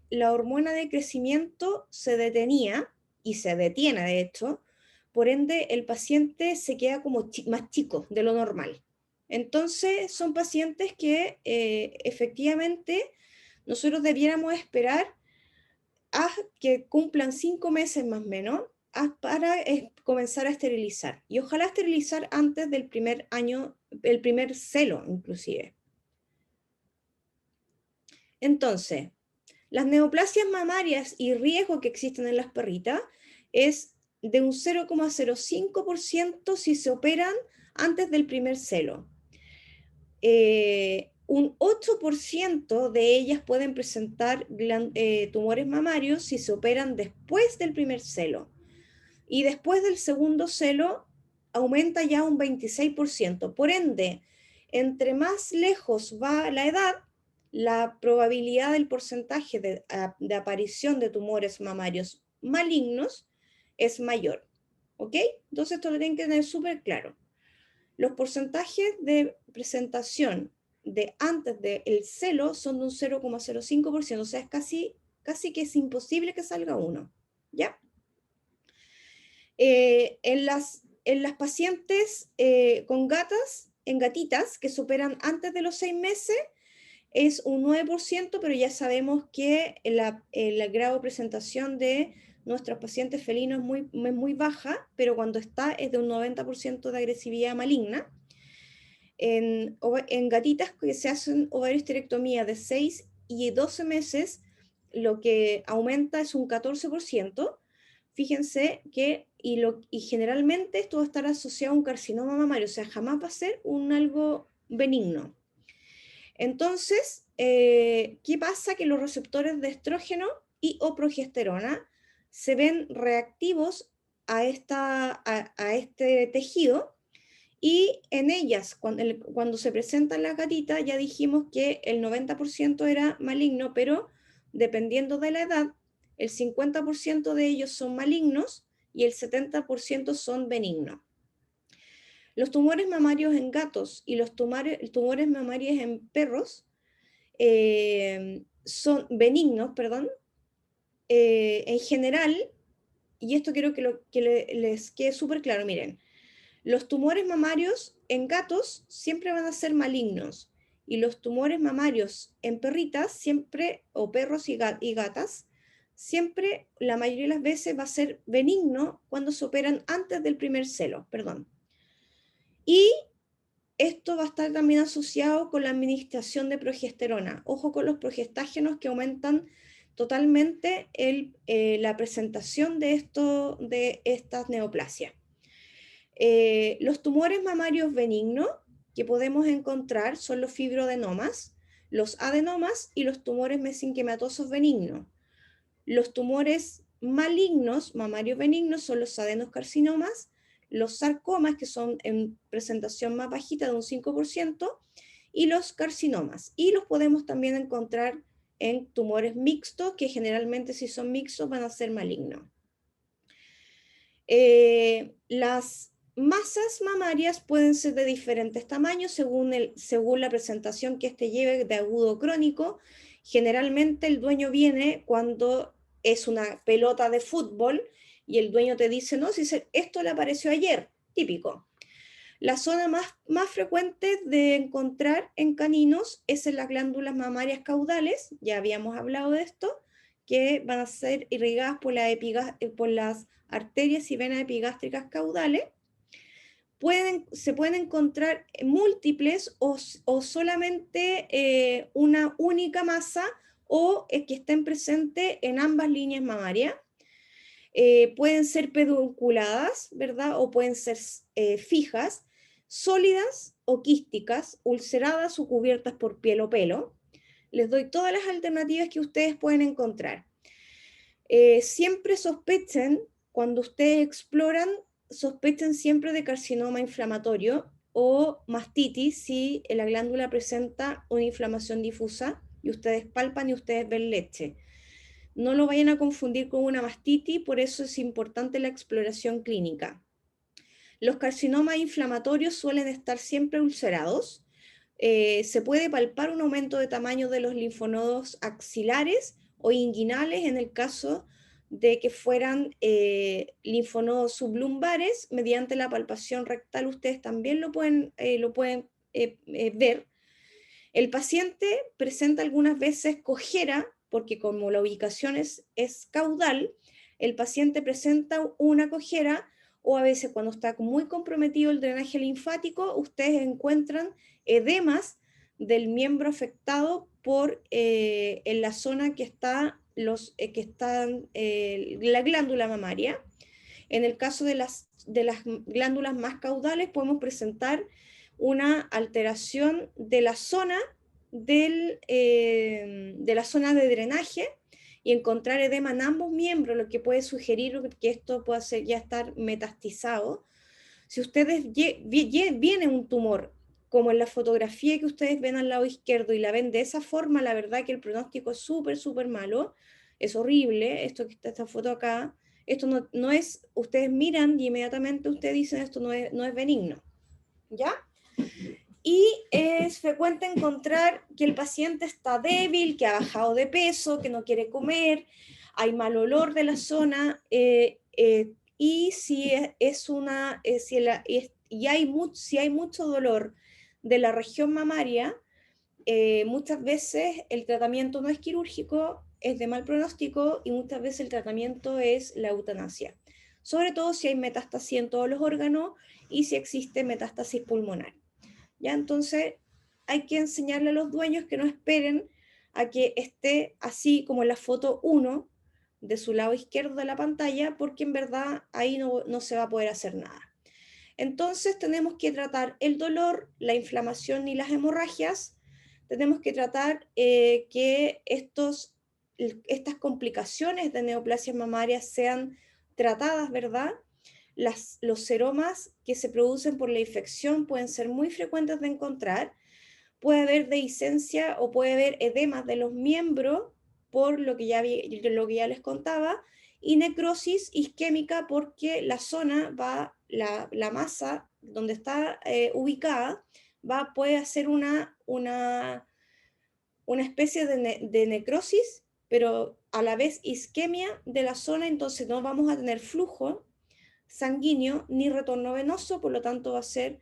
la hormona de crecimiento se detenía, y se detiene de hecho, por ende el paciente se queda como más chico de lo normal. Entonces son pacientes que efectivamente nosotros debiéramos esperar a que cumplan 5 meses más o menos para comenzar a esterilizar. Y ojalá esterilizar antes del primer año, el primer celo inclusive. Entonces, las neoplasias mamarias y riesgo que existen en las perritas es de un 0,05% si se operan antes del primer celo. Un 8% de ellas pueden presentar tumores mamarios si se operan después del primer celo. Y después del segundo celo aumenta ya un 26%. Por ende, entre más lejos va la edad, la probabilidad del porcentaje de aparición de tumores mamarios malignos es mayor. ¿Ok? Entonces esto lo tienen que tener súper claro. Los porcentajes de presentación de antes del celo son de un 0,05%, o sea, es casi que es imposible que salga uno, ¿ya? En las pacientes con gatitas que superan antes de los 6 meses, es un 9%, pero ya sabemos que el grado de presentación de nuestros pacientes felinos es muy baja, pero cuando está es de un 90% de agresividad maligna. En gatitas que se hacen ovariohisterectomía de 6 y 12 meses, lo que aumenta es un 14%. Fíjense que, y generalmente esto va a estar asociado a un carcinoma mamario, o sea, jamás va a ser algo benigno. Entonces, ¿qué pasa? Que los receptores de estrógeno y o progesterona se ven reactivos a este tejido, y en ellas, cuando se presentan las gatitas, ya dijimos que el 90% era maligno, pero dependiendo de la edad, el 50% de ellos son malignos y el 70% son benignos. Los tumores mamarios en gatos y los tumores mamarios en perros son benignos, perdón, en general, y esto quiero que les quede súper claro, miren, los tumores mamarios en gatos siempre van a ser malignos, y los tumores mamarios en perritas siempre, o perros y gatas, siempre, la mayoría de las veces va a ser benigno cuando se operan antes del primer celo, perdón. Y esto va a estar también asociado con la administración de progesterona. Ojo con los progestágenos que aumentan totalmente la presentación de estas neoplasias. Los tumores mamarios benignos que podemos encontrar son los fibroadenomas, los adenomas y los tumores mesenquimatosos benignos. Los tumores malignos, mamarios benignos, son los adenocarcinomas, los sarcomas, que son en presentación más bajita de un 5%, y los carcinomas. Y los podemos también encontrar en tumores mixtos, que generalmente si son mixtos van a ser malignos. Las masas mamarias pueden ser de diferentes tamaños según la presentación que éste lleve de agudo o crónico. Generalmente el dueño viene cuando es una pelota de fútbol y el dueño te dice, no, si esto le apareció ayer, típico. La zona más frecuente de encontrar en caninos es en las glándulas mamarias caudales, ya habíamos hablado de esto, que van a ser irrigadas por las arterias y venas epigástricas caudales. Se pueden encontrar múltiples o solamente una única masa o que estén presentes en ambas líneas mamarias. Pueden ser pedunculadas, ¿verdad? O pueden ser fijas, sólidas o quísticas, ulceradas o cubiertas por piel o pelo. Les doy todas las alternativas que ustedes pueden encontrar. Siempre sospechen, cuando ustedes exploran, sospechen siempre de carcinoma inflamatorio o mastitis si la glándula presenta una inflamación difusa y ustedes palpan y ustedes ven leche. No lo vayan a confundir con una mastitis, por eso es importante la exploración clínica. Los carcinomas inflamatorios suelen estar siempre ulcerados. Se puede palpar un aumento de tamaño de los linfonodos axilares o inguinales en el caso de que fueran linfonodos sublumbares. Mediante la palpación rectal ustedes también lo pueden ver. El paciente presenta algunas veces cojera, porque como la ubicación es caudal, el paciente presenta una cojera, o a veces cuando está muy comprometido el drenaje linfático, ustedes encuentran edemas del miembro afectado en la zona que está la glándula mamaria. En el caso de las glándulas más caudales podemos presentar una alteración de la zona de la zona de drenaje y encontrar edema en ambos miembros, lo que puede sugerir que esto pueda ya estar metastizado. Si ustedes viene un tumor, como en la fotografía que ustedes ven al lado izquierdo y la ven de esa forma, la verdad que el pronóstico es súper, súper malo, es horrible, esta foto acá, esto no es, ustedes miran y inmediatamente ustedes dicen esto no es benigno, ¿ya? Y es frecuente encontrar que el paciente está débil, que ha bajado de peso, que no quiere comer, hay mal olor de la zona, y si hay mucho dolor de la región mamaria, muchas veces el tratamiento no es quirúrgico, es de mal pronóstico y muchas veces el tratamiento es la eutanasia. Sobre todo si hay metástasis en todos los órganos y si existe metástasis pulmonar. ¿Ya? Entonces hay que enseñarle a los dueños que no esperen a que esté así como en la foto 1 de su lado izquierdo de la pantalla, porque en verdad ahí no se va a poder hacer nada. Entonces tenemos que tratar el dolor, la inflamación y las hemorragias. Tenemos que tratar que estas complicaciones de neoplasias mamarias sean tratadas, ¿verdad? Los seromas que se producen por la infección pueden ser muy frecuentes de encontrar. Puede haber dehiscencia o puede haber edemas de los miembros, por lo que ya les contaba, y necrosis isquémica porque la zona la masa donde está ubicada, puede hacer una especie de necrosis, pero a la vez isquemia de la zona, entonces no vamos a tener flujo sanguíneo ni retorno venoso, por lo tanto va a ser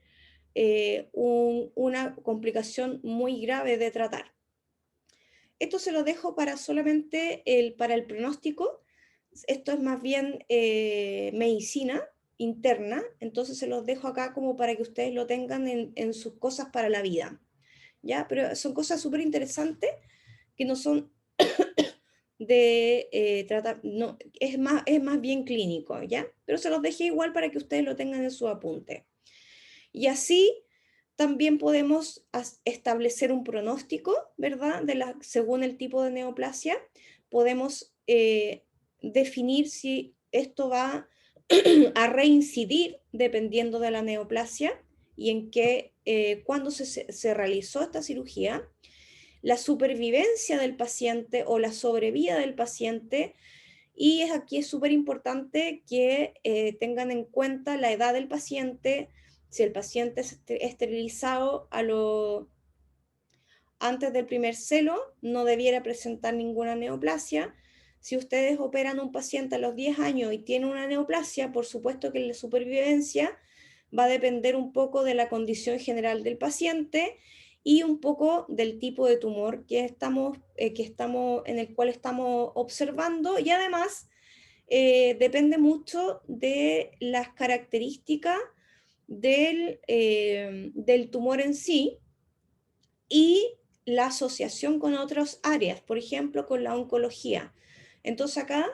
una complicación muy grave de tratar. Esto se lo dejo solamente para el pronóstico. Esto es más bien medicina interna, entonces se los dejo acá como para que ustedes lo tengan en sus cosas para la vida, ¿ya? Pero son cosas súper interesantes que no son de tratar, no, es más bien clínico, ¿ya? Pero se los dejé igual para que ustedes lo tengan en su apunte. Y así también podemos establecer un pronóstico, ¿verdad? Según el tipo de neoplasia, podemos definir si esto va a reincidir dependiendo de la neoplasia y en qué, cuándo se realizó esta cirugía, la supervivencia del paciente o la sobrevida del paciente, y aquí es súper importante que tengan en cuenta la edad del paciente, si el paciente es esterilizado antes del primer celo, no debiera presentar ninguna neoplasia. Si ustedes operan a un paciente a los 10 años y tiene una neoplasia, por supuesto que la supervivencia va a depender un poco de la condición general del paciente y un poco del tipo de tumor en el cual estamos observando, y además depende mucho de las características del tumor en sí y la asociación con otras áreas, por ejemplo, con la oncología. Entonces acá,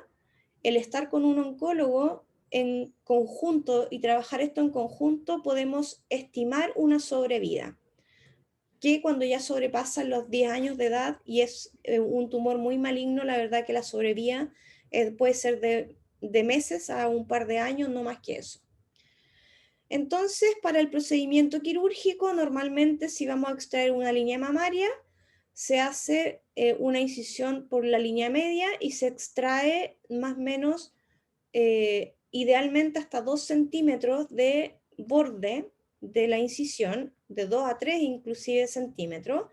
el estar con un oncólogo en conjunto y trabajar esto en conjunto, podemos estimar una sobrevida, que cuando ya sobrepasan los 10 años de edad y es un tumor muy maligno, la verdad que la sobrevida puede ser de meses a un par de años, no más que eso. Entonces, para el procedimiento quirúrgico, normalmente si vamos a extraer una línea mamaria, se hace una incisión por la línea media y se extrae más o menos, idealmente hasta 2 centímetros de borde de la incisión, de 2 a 3 inclusive centímetros,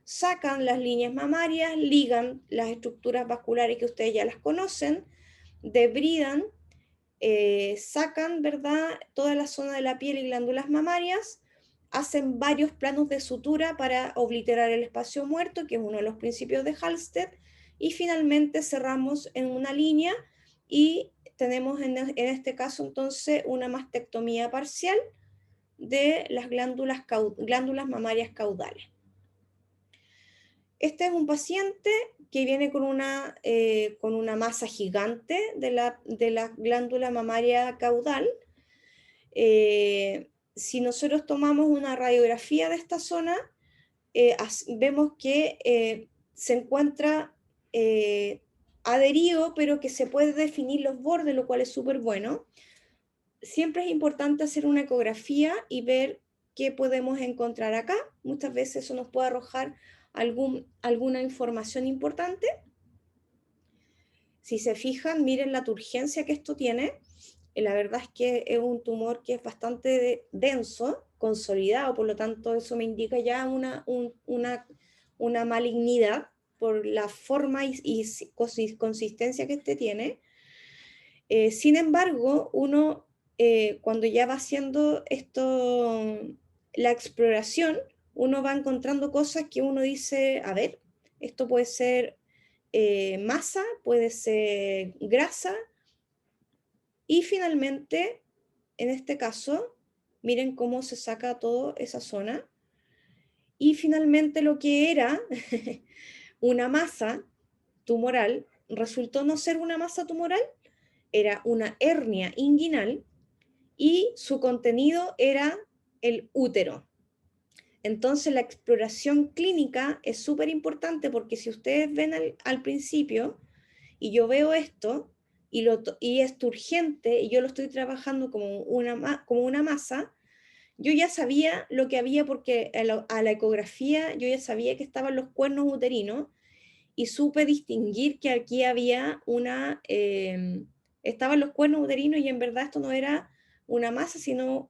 sacan las líneas mamarias, ligan las estructuras vasculares que ustedes ya las conocen, debridan, sacan, ¿verdad?, toda la zona de la piel y glándulas mamarias, hacen varios planos de sutura para obliterar el espacio muerto, que es uno de los principios de Halsted, y finalmente cerramos en una línea y tenemos en este caso entonces una mastectomía parcial de las glándulas mamarias caudales. Este es un paciente que viene con una masa gigante de la glándula mamaria caudal. Si nosotros tomamos una radiografía de esta zona, vemos que se encuentra adherido, pero que se puede definir los bordes, lo cual es súper bueno. Siempre es importante hacer una ecografía y ver qué podemos encontrar acá. Muchas veces eso nos puede arrojar alguna información importante. Si se fijan, miren la turgencia que esto tiene. La verdad es que es un tumor que es bastante denso, consolidado, por lo tanto eso me indica ya una malignidad por la forma y consistencia que este tiene. Sin embargo, uno cuando ya va haciendo esto, la exploración, uno va encontrando cosas que uno dice, a ver, esto puede ser masa, puede ser grasa, y finalmente, en este caso, miren cómo se saca toda esa zona, y finalmente lo que era una masa tumoral, resultó no ser una masa tumoral, era una hernia inguinal, y su contenido era el útero. Entonces la exploración clínica es súper importante, porque si ustedes ven al principio, y yo veo esto, y es urgente, y yo lo estoy trabajando como una masa, yo ya sabía lo que había, porque a la ecografía yo ya sabía que estaban los cuernos uterinos, y supe distinguir que aquí había estaban los cuernos uterinos, y en verdad esto no era una masa, sino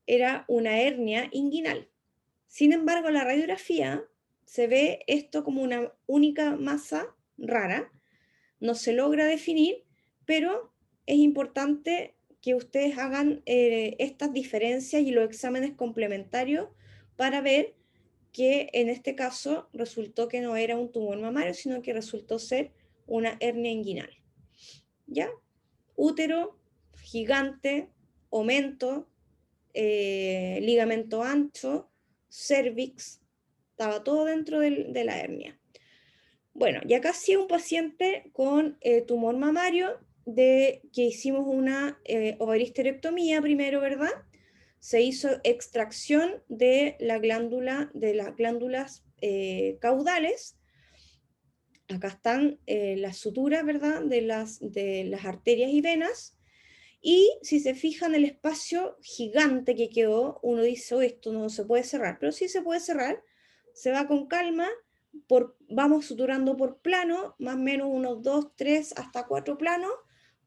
era una hernia inguinal. Sin embargo, en la radiografía se ve esto como una única masa rara, no se logra definir, pero es importante que ustedes hagan estas diferencias y los exámenes complementarios para ver que en este caso resultó que no era un tumor mamario, sino que resultó ser una hernia inguinal. ¿Ya? Útero gigante, aumento, ligamento ancho, cervix, estaba todo dentro de la hernia. Bueno, y acá sí un paciente con tumor mamario, que hicimos una ovaristerectomía primero, ¿verdad? Se hizo extracción de las glándulas caudales, Acá están las suturas, ¿verdad? De las arterias y venas. Y si se fijan el espacio gigante que quedó, uno dice, oh, esto no se puede cerrar, pero sí se puede cerrar, se va con calma, vamos suturando por plano, más o menos unos 2, 3, hasta 4 planos,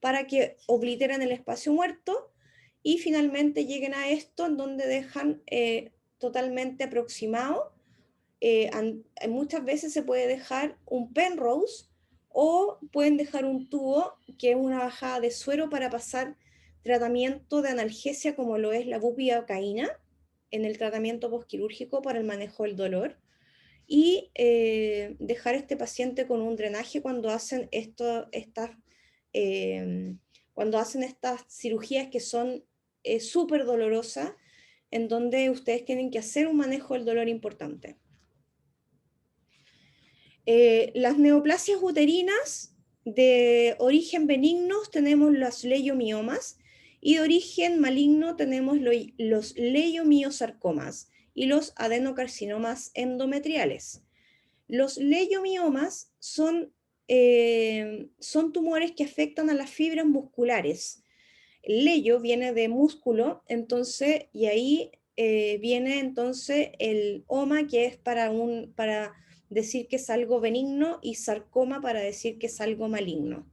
para que obliteren el espacio muerto, y finalmente lleguen a esto, en donde dejan totalmente aproximado. Muchas veces se puede dejar un Penrose, o pueden dejar un tubo, que es una bajada de suero para pasar tratamiento de analgesia, como lo es la bupivacaína, en el tratamiento postquirúrgico para el manejo del dolor, y dejar a este paciente con un drenaje cuando hacen cuando hacen estas cirugías que son súper dolorosas, en donde ustedes tienen que hacer un manejo del dolor importante. Las neoplasias uterinas de origen benigno tenemos los leiomiomas, y de origen maligno tenemos los leiomiosarcomas y los adenocarcinomas endometriales. Los leiomiomas son tumores que afectan a las fibras musculares. El leio viene de músculo, entonces, y ahí viene entonces el oma, que es para decir que es algo benigno, y sarcoma para decir que es algo maligno.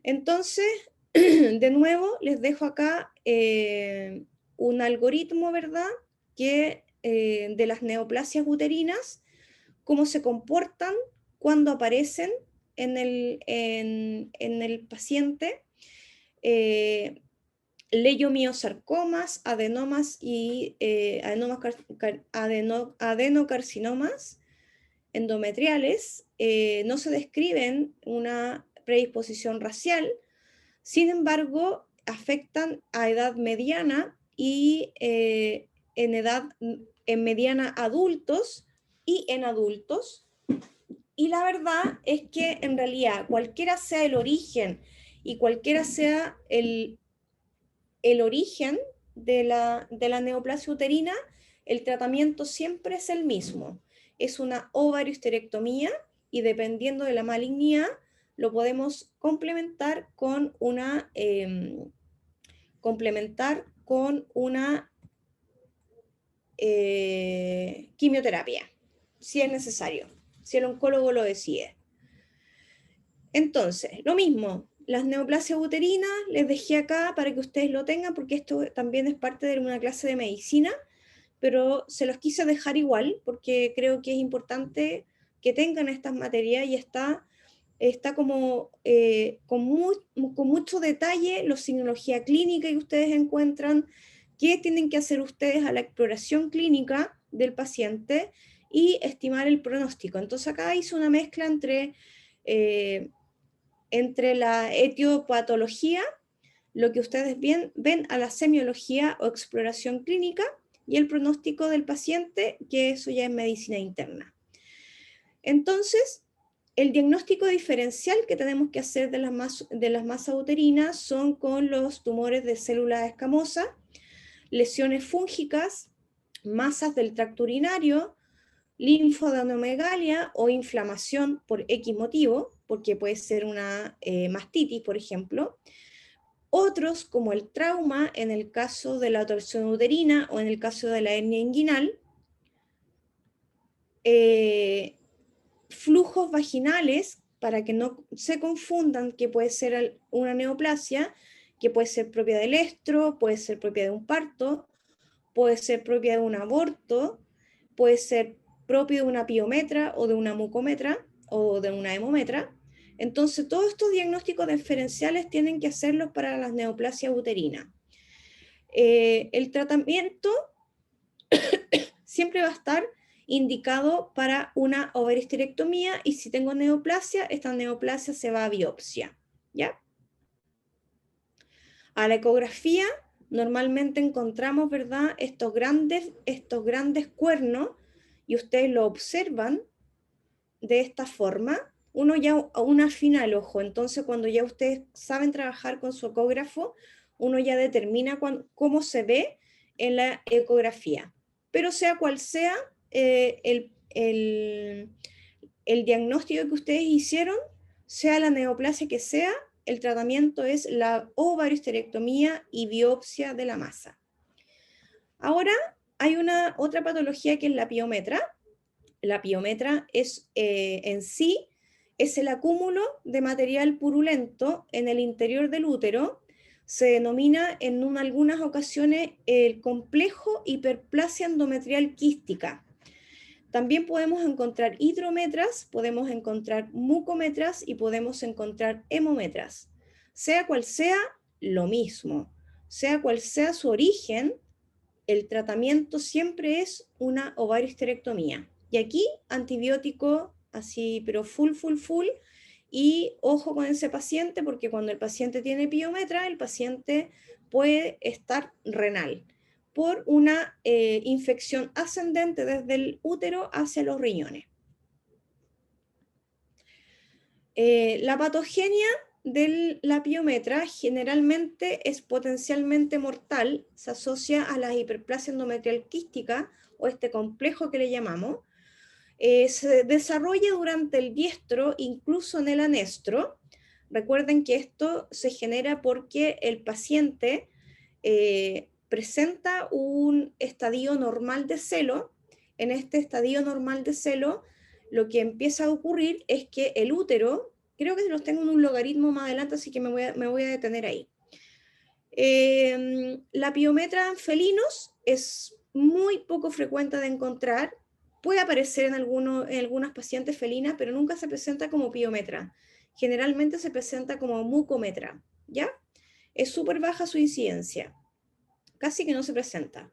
Entonces, de nuevo, les dejo acá un algoritmo, ¿verdad? Que de las neoplasias uterinas, cómo se comportan cuando aparecen en el paciente. Leiomiosarcomas, adenomas y adenocarcinomas endometriales. No se describen una predisposición racial, sin embargo, afectan a edad mediana y en mediana adultos y en adultos. Y la verdad es que en realidad cualquiera sea el origen y cualquiera sea el origen de la neoplasia uterina, el tratamiento siempre es el mismo. Es una ovariohisterectomía, y dependiendo de la malignidad, lo podemos complementar con una quimioterapia, si es necesario, si el oncólogo lo decide. Entonces, lo mismo, las neoplasias uterinas les dejé acá para que ustedes lo tengan, porque esto también es parte de una clase de medicina, pero se los quise dejar igual, porque creo que es importante que tengan estas materias, y está como con mucho detalle la signología clínica que ustedes encuentran, qué tienen que hacer ustedes a la exploración clínica del paciente y estimar el pronóstico. Entonces acá hice una mezcla entre la etiopatología, lo que ustedes ven a la semiología o exploración clínica, y el pronóstico del paciente, que eso ya es medicina interna. Entonces, el diagnóstico diferencial que tenemos que hacer de las masas uterinas son con los tumores de células escamosas, lesiones fúngicas, masas del tracto urinario, linfadenomegalia o inflamación por X motivo, porque puede ser una mastitis, por ejemplo. Otros, como el trauma, en el caso de la torsión uterina o en el caso de la hernia inguinal. Flujos vaginales, para que no se confundan, que puede ser una neoplasia, que puede ser propia del estro, puede ser propia de un parto, puede ser propia de un aborto, puede ser propio de una piometra o de una mucometra o de una hemometra. Entonces, todos estos diagnósticos diferenciales tienen que hacerlos para las neoplasias uterinas. El tratamiento siempre va a estar indicado para una ovariohisterectomía, y si tengo neoplasia, esta neoplasia se va a biopsia, ¿ya? A la ecografía normalmente encontramos, ¿verdad?, estos grandes cuernos, y ustedes lo observan de esta forma. Uno afina el ojo, entonces cuando ya ustedes saben trabajar con su ecógrafo, uno ya determina cómo se ve en la ecografía. Pero sea cual sea el diagnóstico que ustedes hicieron, sea la neoplasia que sea, el tratamiento es la ovariohisterectomía y biopsia de la masa. Ahora hay otra patología que es la piometra. La piometra es en sí es el acúmulo de material purulento en el interior del útero. Se denomina en algunas ocasiones el complejo hiperplasia endometrial quística. También podemos encontrar hidrometras, podemos encontrar mucometras y podemos encontrar hemometras. Sea cual sea, lo mismo. Sea cual sea su origen, el tratamiento siempre es una ovariohisterectomía. Y aquí, antibiótico así, pero full. Y ojo con ese paciente, porque cuando el paciente tiene piometra, el paciente puede estar renal por una infección ascendente desde el útero hacia los riñones. La patogenia de la piometra generalmente es potencialmente mortal, se asocia a la hiperplasia endometrial quística o este complejo que le llamamos. Se desarrolla durante el diestro, incluso en el anestro. Recuerden que esto se genera porque el paciente presenta un estadio normal de celo. En este estadio normal de celo, lo que empieza a ocurrir es que el útero, creo que los tengo en un logaritmo más adelante, así que me voy a detener ahí. La piometra en felinos es muy poco frecuente de encontrar, puede aparecer en algunas pacientes felinas, pero nunca se presenta como piometra. Generalmente se presenta como mucometra, ¿ya? Es súper baja su incidencia, casi que no se presenta.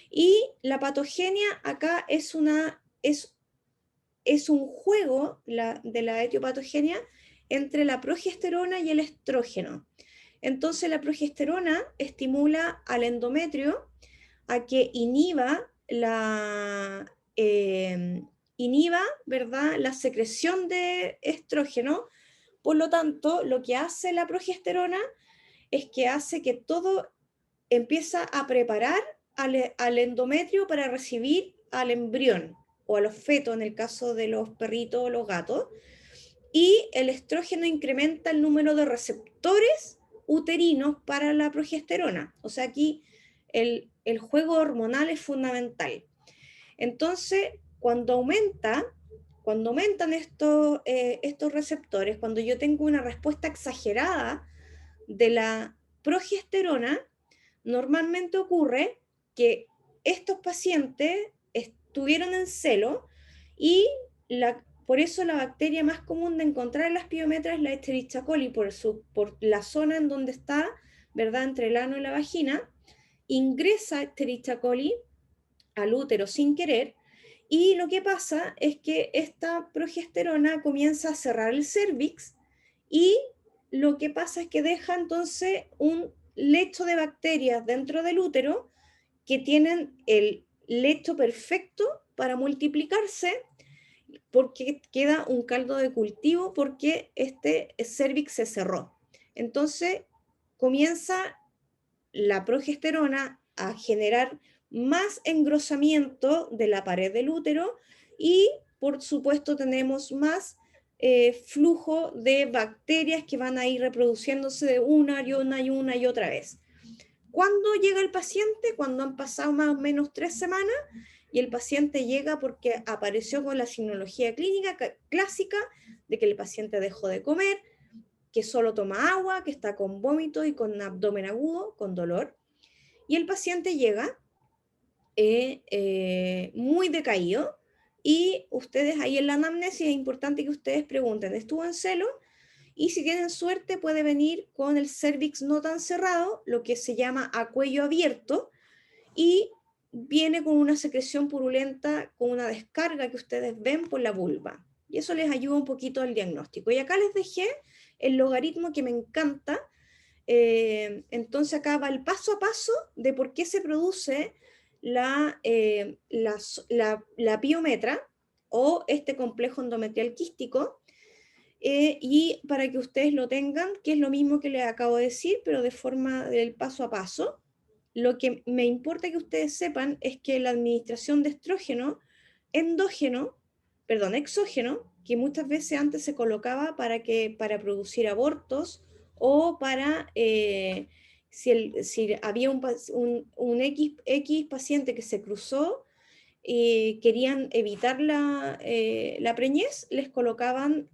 Y la patogenia acá es un juego de la etiopatogenia entre la progesterona y el estrógeno. Entonces la progesterona estimula al endometrio a que inhiba, ¿verdad?, la secreción de estrógeno. Por lo tanto, lo que hace la progesterona es que hace que todo empieza a preparar al endometrio para recibir al embrión o a los fetos en el caso de los perritos o los gatos, y el estrógeno incrementa el número de receptores uterinos para la progesterona. O sea, aquí el juego hormonal es fundamental. Entonces, cuando aumentan estos receptores, cuando yo tengo una respuesta exagerada de la progesterona, normalmente ocurre que estos pacientes estuvieron en celo y por eso la bacteria más común de encontrar en las piometras es la Escherichia coli, por la zona en donde está, ¿verdad?, entre el ano y la vagina, ingresa Escherichia coli al útero sin querer, y lo que pasa es que esta progesterona comienza a cerrar el cervix, y lo que pasa es que deja entonces un lecho de bacterias dentro del útero que tienen el lecho perfecto para multiplicarse, porque queda un caldo de cultivo porque este cervix se cerró. Entonces comienza la progesterona a generar más engrosamiento de la pared del útero y por supuesto tenemos más flujo de bacterias que van a ir reproduciéndose una y otra vez. ¿Cuándo llega el paciente? Cuando han pasado más o menos 3 semanas, y el paciente llega porque apareció con la signología clínica clásica de que el paciente dejó de comer, que solo toma agua, que está con vómito y con abdomen agudo, con dolor. Y el paciente llega muy decaído, y ustedes ahí en la anamnesis es importante que ustedes pregunten, ¿estuvo en celo? Y si tienen suerte puede venir con el cervix no tan cerrado, lo que se llama a cuello abierto, y viene con una secreción purulenta, con una descarga que ustedes ven por la vulva. Y eso les ayuda un poquito al diagnóstico. Y acá les dejé el logaritmo que me encanta. Entonces acá va el paso a paso de por qué se produce la piometra o este complejo endometrial quístico, y para que ustedes lo tengan, que es lo mismo que les acabo de decir, pero de forma del paso a paso. Lo que me importa que ustedes sepan es que la administración de estrógeno exógeno, que muchas veces antes se colocaba para producir abortos o para, si había un X paciente que se cruzó y querían evitar la preñez, les colocaban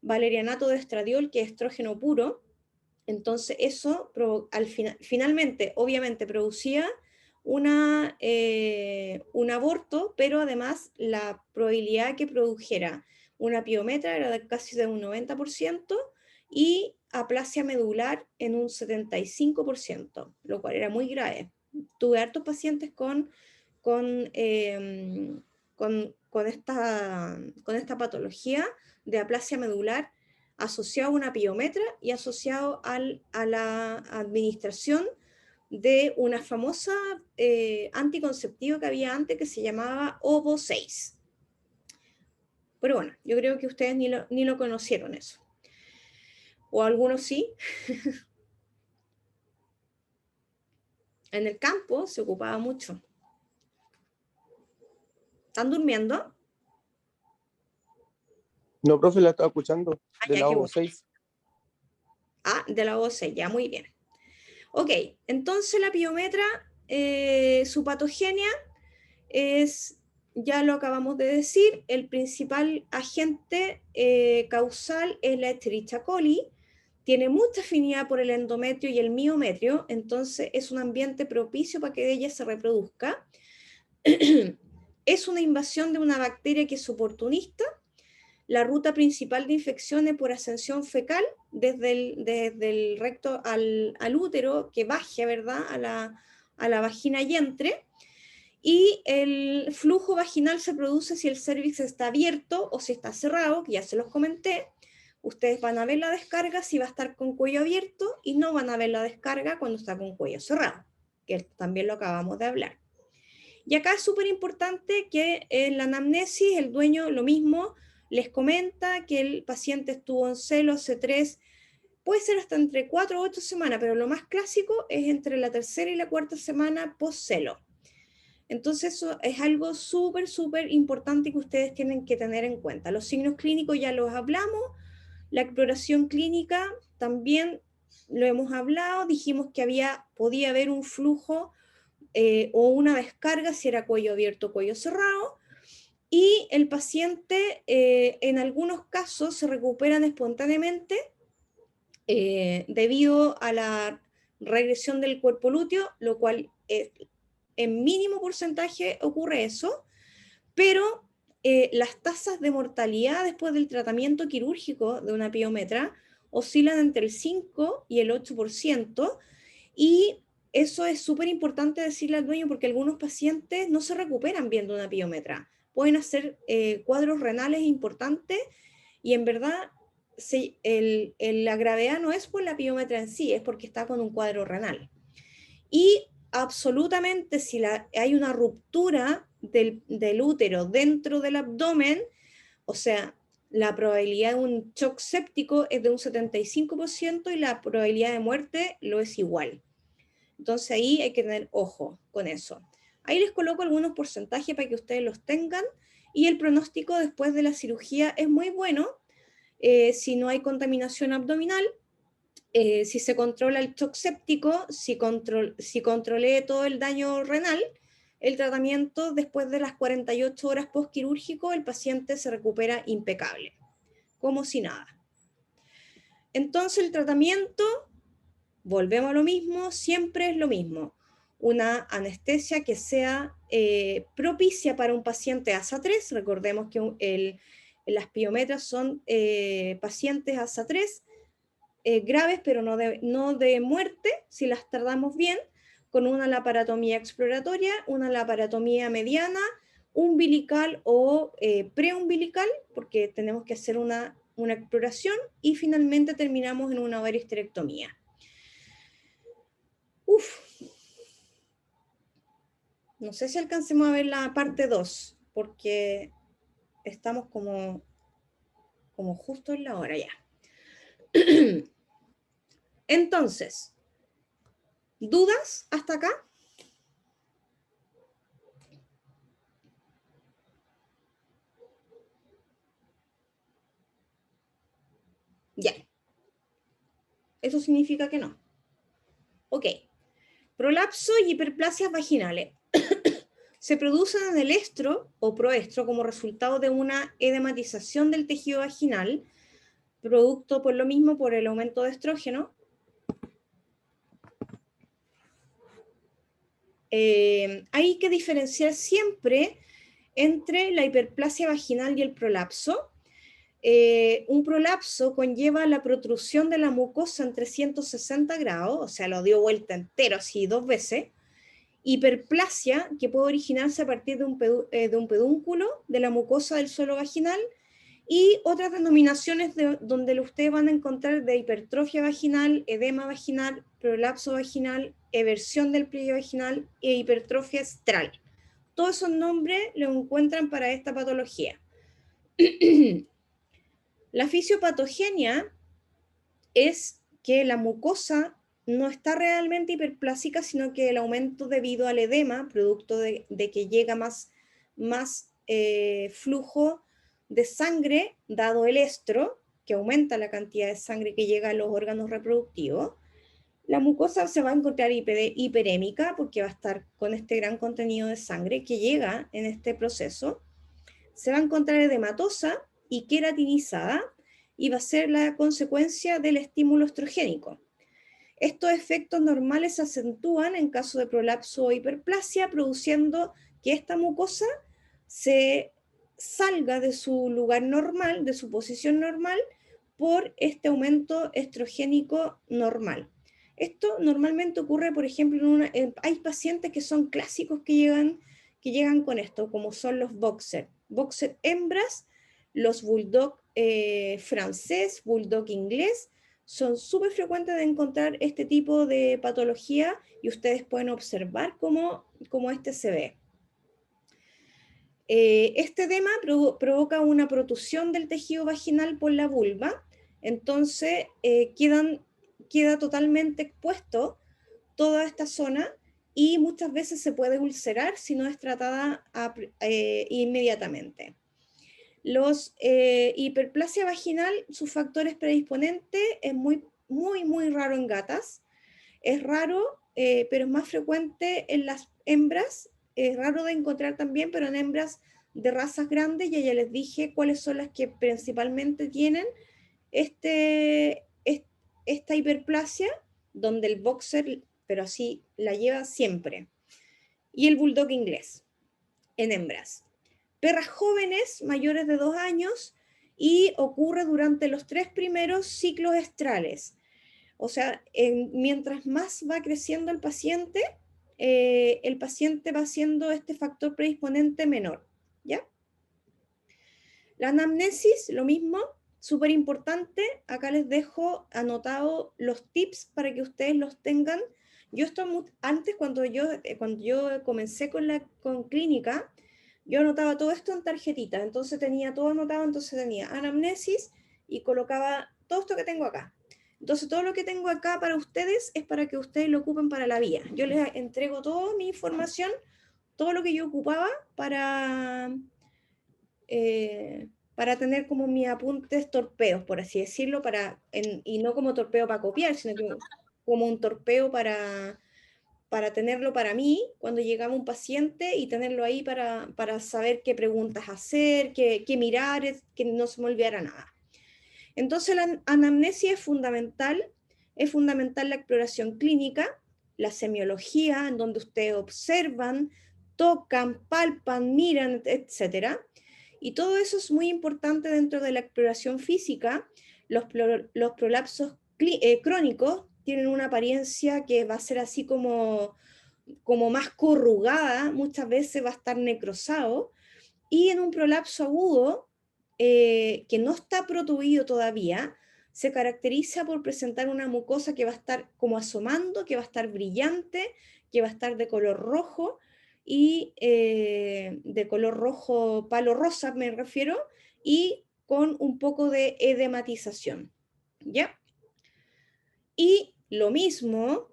valerianato de estradiol, que es estrógeno puro. Entonces eso finalmente, obviamente, producía un aborto, pero además la probabilidad que produjera una piometra era casi de un 90% y aplasia medular en un 75%, lo cual era muy grave. Tuve hartos pacientes con, eh, con esta patología de aplasia medular asociado a una piometra y asociado a la administración de una famosa anticonceptiva que había antes que se llamaba Ovo 6. Pero bueno, yo creo que ustedes ni lo conocieron eso. O algunos sí. En el campo se ocupaba mucho. ¿Están durmiendo? No, profe, la estaba escuchando, de ya, la qué OVO bueno. 6. Ah, de la Ovo 6, ya, muy bien. Ok, entonces la piometra, su patogenia es, ya lo acabamos de decir, el principal agente causal es la Escherichia coli, tiene mucha afinidad por el endometrio y el miometrio, entonces es un ambiente propicio para que ella se reproduzca. Es una invasión de una bacteria que es oportunista. La ruta principal de infección es por ascensión fecal, desde el recto al útero, que baje, ¿verdad?, a la vagina y entre. Y el flujo vaginal se produce si el cervix está abierto o si está cerrado, que ya se los comenté. Ustedes van a ver la descarga si va a estar con cuello abierto y no van a ver la descarga cuando está con cuello cerrado, que también lo acabamos de hablar. Y acá es súper importante que en la anamnesis el dueño lo mismo les comenta que el paciente estuvo en celo hace 3, puede ser hasta entre 4 o 8 semanas, pero lo más clásico es entre la tercera y la cuarta semana post-celo. Entonces eso es algo súper, súper importante que ustedes tienen que tener en cuenta. Los signos clínicos ya los hablamos, la exploración clínica también lo hemos hablado, dijimos que podía haber un flujo o una descarga si era cuello abierto o cuello cerrado, y el paciente en algunos casos se recuperan espontáneamente debido a la regresión del cuerpo lúteo, lo cual en mínimo porcentaje ocurre eso, pero las tasas de mortalidad después del tratamiento quirúrgico de una piometra oscilan entre el 5 y el 8%, y eso es súper importante decirle al dueño porque algunos pacientes no se recuperan viendo una piometra. Pueden hacer cuadros renales importantes y en verdad la gravedad no es por la piometra en sí, es porque está con un cuadro renal. Y absolutamente si hay una ruptura del útero dentro del abdomen, o sea, la probabilidad de un shock séptico es de un 75% y la probabilidad de muerte lo es igual. Entonces ahí hay que tener ojo con eso. Ahí les coloco algunos porcentajes para que ustedes los tengan, y el pronóstico después de la cirugía es muy bueno si no hay contaminación abdominal, si se controla el shock séptico, si controlé todo el daño renal, el tratamiento después de las 48 horas postquirúrgico, el paciente se recupera impecable, como si nada. Entonces el tratamiento, volvemos a lo mismo, siempre es lo mismo. Una anestesia que sea propicia para un paciente ASA 3. Recordemos que las piometras son pacientes ASA 3 graves, pero no de muerte, si las tratamos bien, con una laparotomía exploratoria, una laparotomía mediana, umbilical o preumbilical, porque tenemos que hacer una exploración, y finalmente terminamos en una ovariohisterectomía. No sé si alcancemos a ver la parte 2, porque estamos como justo en la hora ya. Entonces, ¿dudas hasta acá? Eso significa que no. Ok. Prolapso y hiperplasias vaginales. Se producen en el estro o proestro como resultado de una edematización del tejido vaginal, producto por lo mismo por el aumento de estrógeno. Hay que diferenciar siempre entre la hiperplasia vaginal y el prolapso. Un prolapso conlleva la protrusión de la mucosa en 360 grados, o sea, lo dio vuelta entero, así 2 veces. Hiperplasia, que puede originarse a partir de un pedúnculo de la mucosa del suelo vaginal, y otras denominaciones donde ustedes van a encontrar de hipertrofia vaginal, edema vaginal, prolapso vaginal, eversión del pliegue vaginal e hipertrofia estral. Todos esos nombres los encuentran para esta patología. La fisiopatogenia es que la mucosa no está realmente hiperplásica, sino que el aumento debido al edema, producto de que llega más flujo de sangre, dado el estro, que aumenta la cantidad de sangre que llega a los órganos reproductivos. La mucosa se va a encontrar hiperémica, porque va a estar con este gran contenido de sangre que llega en este proceso. Se va a encontrar edematosa y queratinizada, y va a ser la consecuencia del estímulo estrogénico. Estos efectos normales se acentúan en caso de prolapso o hiperplasia, produciendo que esta mucosa se salga de su lugar normal, de su posición normal, por este aumento estrogénico normal. Esto normalmente ocurre, por ejemplo, hay pacientes que son clásicos que llegan con esto, como son los boxer hembras, los bulldog francés, bulldog inglés. Son súper frecuentes de encontrar este tipo de patología, y ustedes pueden observar cómo este se ve. Este edema provoca una protrusión del tejido vaginal por la vulva, entonces queda totalmente expuesto toda esta zona, y muchas veces se puede ulcerar si no es tratada inmediatamente. Los hiperplasia vaginal, sus factores predisponentes, es muy raro en gatas. Es raro, pero es más frecuente en las hembras. Es raro de encontrar también, pero en hembras de razas grandes, y ya les dije cuáles son las que principalmente tienen esta hiperplasia, donde el boxer, pero así la lleva siempre. Y el bulldog inglés, en hembras. Perras jóvenes, mayores de 2 años, y ocurre durante los 3 primeros ciclos estrales. O sea, mientras más va creciendo el paciente va siendo este factor predisponente menor, ¿ya? La anamnesis, lo mismo, súper importante. Acá les dejo anotado los tips para que ustedes los tengan. Yo antes, cuando yo comencé con clínica, yo anotaba todo esto en tarjetitas, entonces tenía todo anotado, entonces tenía anamnesis y colocaba todo esto que tengo acá. Entonces todo lo que tengo acá para ustedes es para que ustedes lo ocupen para la vía. Yo les entrego toda mi información, todo lo que yo ocupaba para tener como mis apuntes torpeos, por así decirlo, y no como torpeo para copiar, sino que como un torpeo para tenerlo para mí cuando llegaba un paciente, y tenerlo ahí para saber qué preguntas hacer, qué mirar, que no se me olvidara nada. Entonces la anamnesia es fundamental la exploración clínica, la semiología, en donde ustedes observan, tocan, palpan, miran, etc. Y todo eso es muy importante dentro de la exploración física. Los prolapsos crónicos tienen una apariencia que va a ser así como más corrugada, muchas veces va a estar necrosado, y en un prolapso agudo, que no está protruido todavía, se caracteriza por presentar una mucosa que va a estar como asomando, que va a estar brillante, que va a estar de color rojo, y de color rojo, palo rosa me refiero, y con un poco de edematización, ¿ya? Y lo mismo,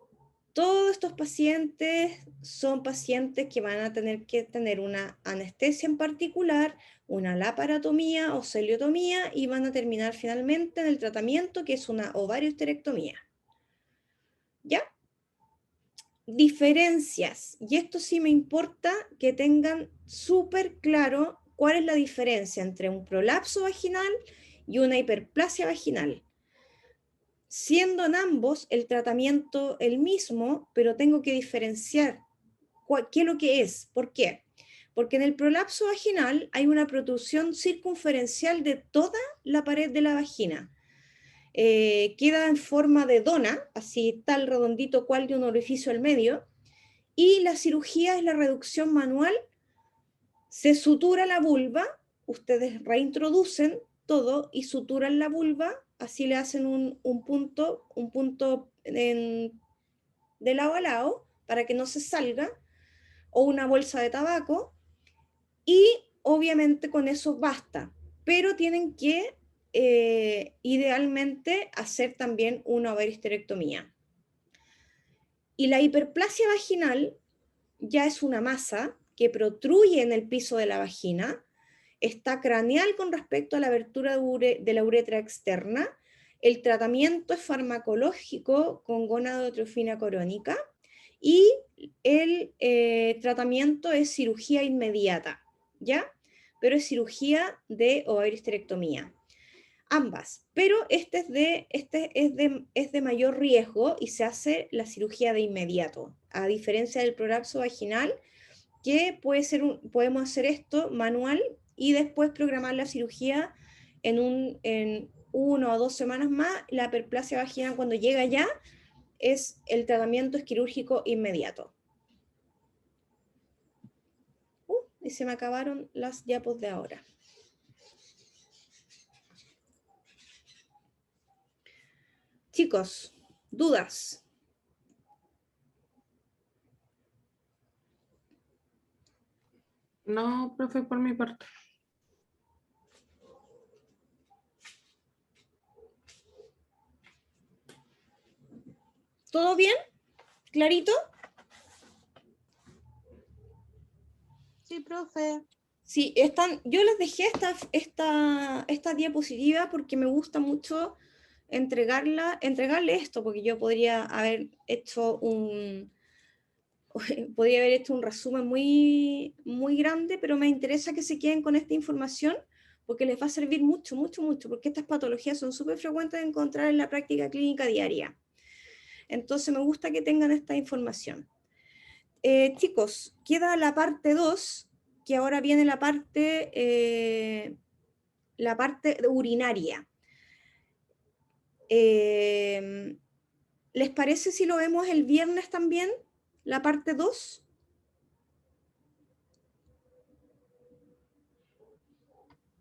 todos estos pacientes son pacientes que van a tener que tener una anestesia en particular, una laparotomía o celiotomía, y van a terminar finalmente en el tratamiento, que es una ovariohisterectomía, ¿Ya? Diferencias, y esto sí me importa que tengan súper claro cuál es la diferencia entre un prolapso vaginal y una hiperplasia vaginal. Siendo en ambos el tratamiento el mismo, pero tengo que diferenciar qué es lo que es. ¿Por qué? Porque en el prolapso vaginal hay una protrusión circunferencial de toda la pared de la vagina. Queda en forma de dona, así tal redondito cual de un orificio al medio, y la cirugía es la reducción manual. Se sutura la vulva, ustedes reintroducen todo y suturan la vulva, así le hacen un punto de lado a lado para que no se salga, o una bolsa de tabaco, y obviamente con eso basta, pero tienen que idealmente hacer también una ovarohisterectomía. Y la hiperplasia vaginal ya es una masa que protruye en el piso de la vagina, está craneal con respecto a la abertura de la uretra externa. El tratamiento es farmacológico con gonadotrofina corónica y el tratamiento es cirugía inmediata, ¿ya? Pero es cirugía de ovarohisterectomía. Ambas, pero este es de mayor riesgo y se hace la cirugía de inmediato, a diferencia del prolapso vaginal, que podemos hacer esto manual y después programar la cirugía en 1 o 2 semanas más. La hiperplasia vaginal, cuando llega ya, el tratamiento es quirúrgico inmediato. Y se me acabaron las diapos de ahora. Chicos, ¿dudas? No, profe, por mi parte. ¿Todo bien? ¿Clarito? Sí, profe. Sí, yo les dejé esta diapositiva porque me gusta mucho entregarle esto, porque yo podría haber hecho un resumen muy, muy grande, pero me interesa que se queden con esta información porque les va a servir mucho, mucho, mucho, porque estas patologías son súper frecuentes de encontrar en la práctica clínica diaria. Entonces me gusta que tengan esta información. Chicos, queda la parte 2, que ahora viene la parte urinaria. ¿Les parece si lo vemos el viernes también, la parte 2?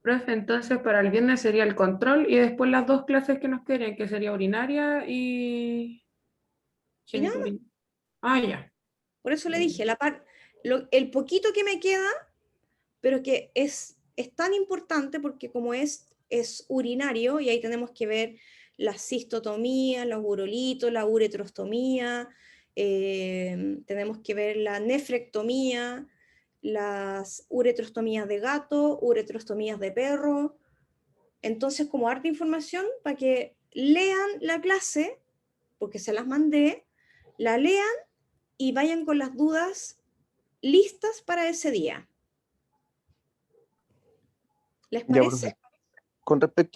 Profe, entonces para el viernes sería el control y después las 2 clases que nos queden, que sería urinaria y... Y nada más. Ah, ya. Por eso le dije, el poquito que me queda, pero que es tan importante porque como es urinario, y ahí tenemos que ver la cistotomía, los urolitos, la uretrostomía, tenemos que ver la nefrectomía, las uretrostomías de gato, uretrostomías de perro. Entonces, como harta información para que lean la clase, porque se las mandé, la lean y vayan con las dudas listas para ese día. ¿Les Ya, parece? profe. Con respecto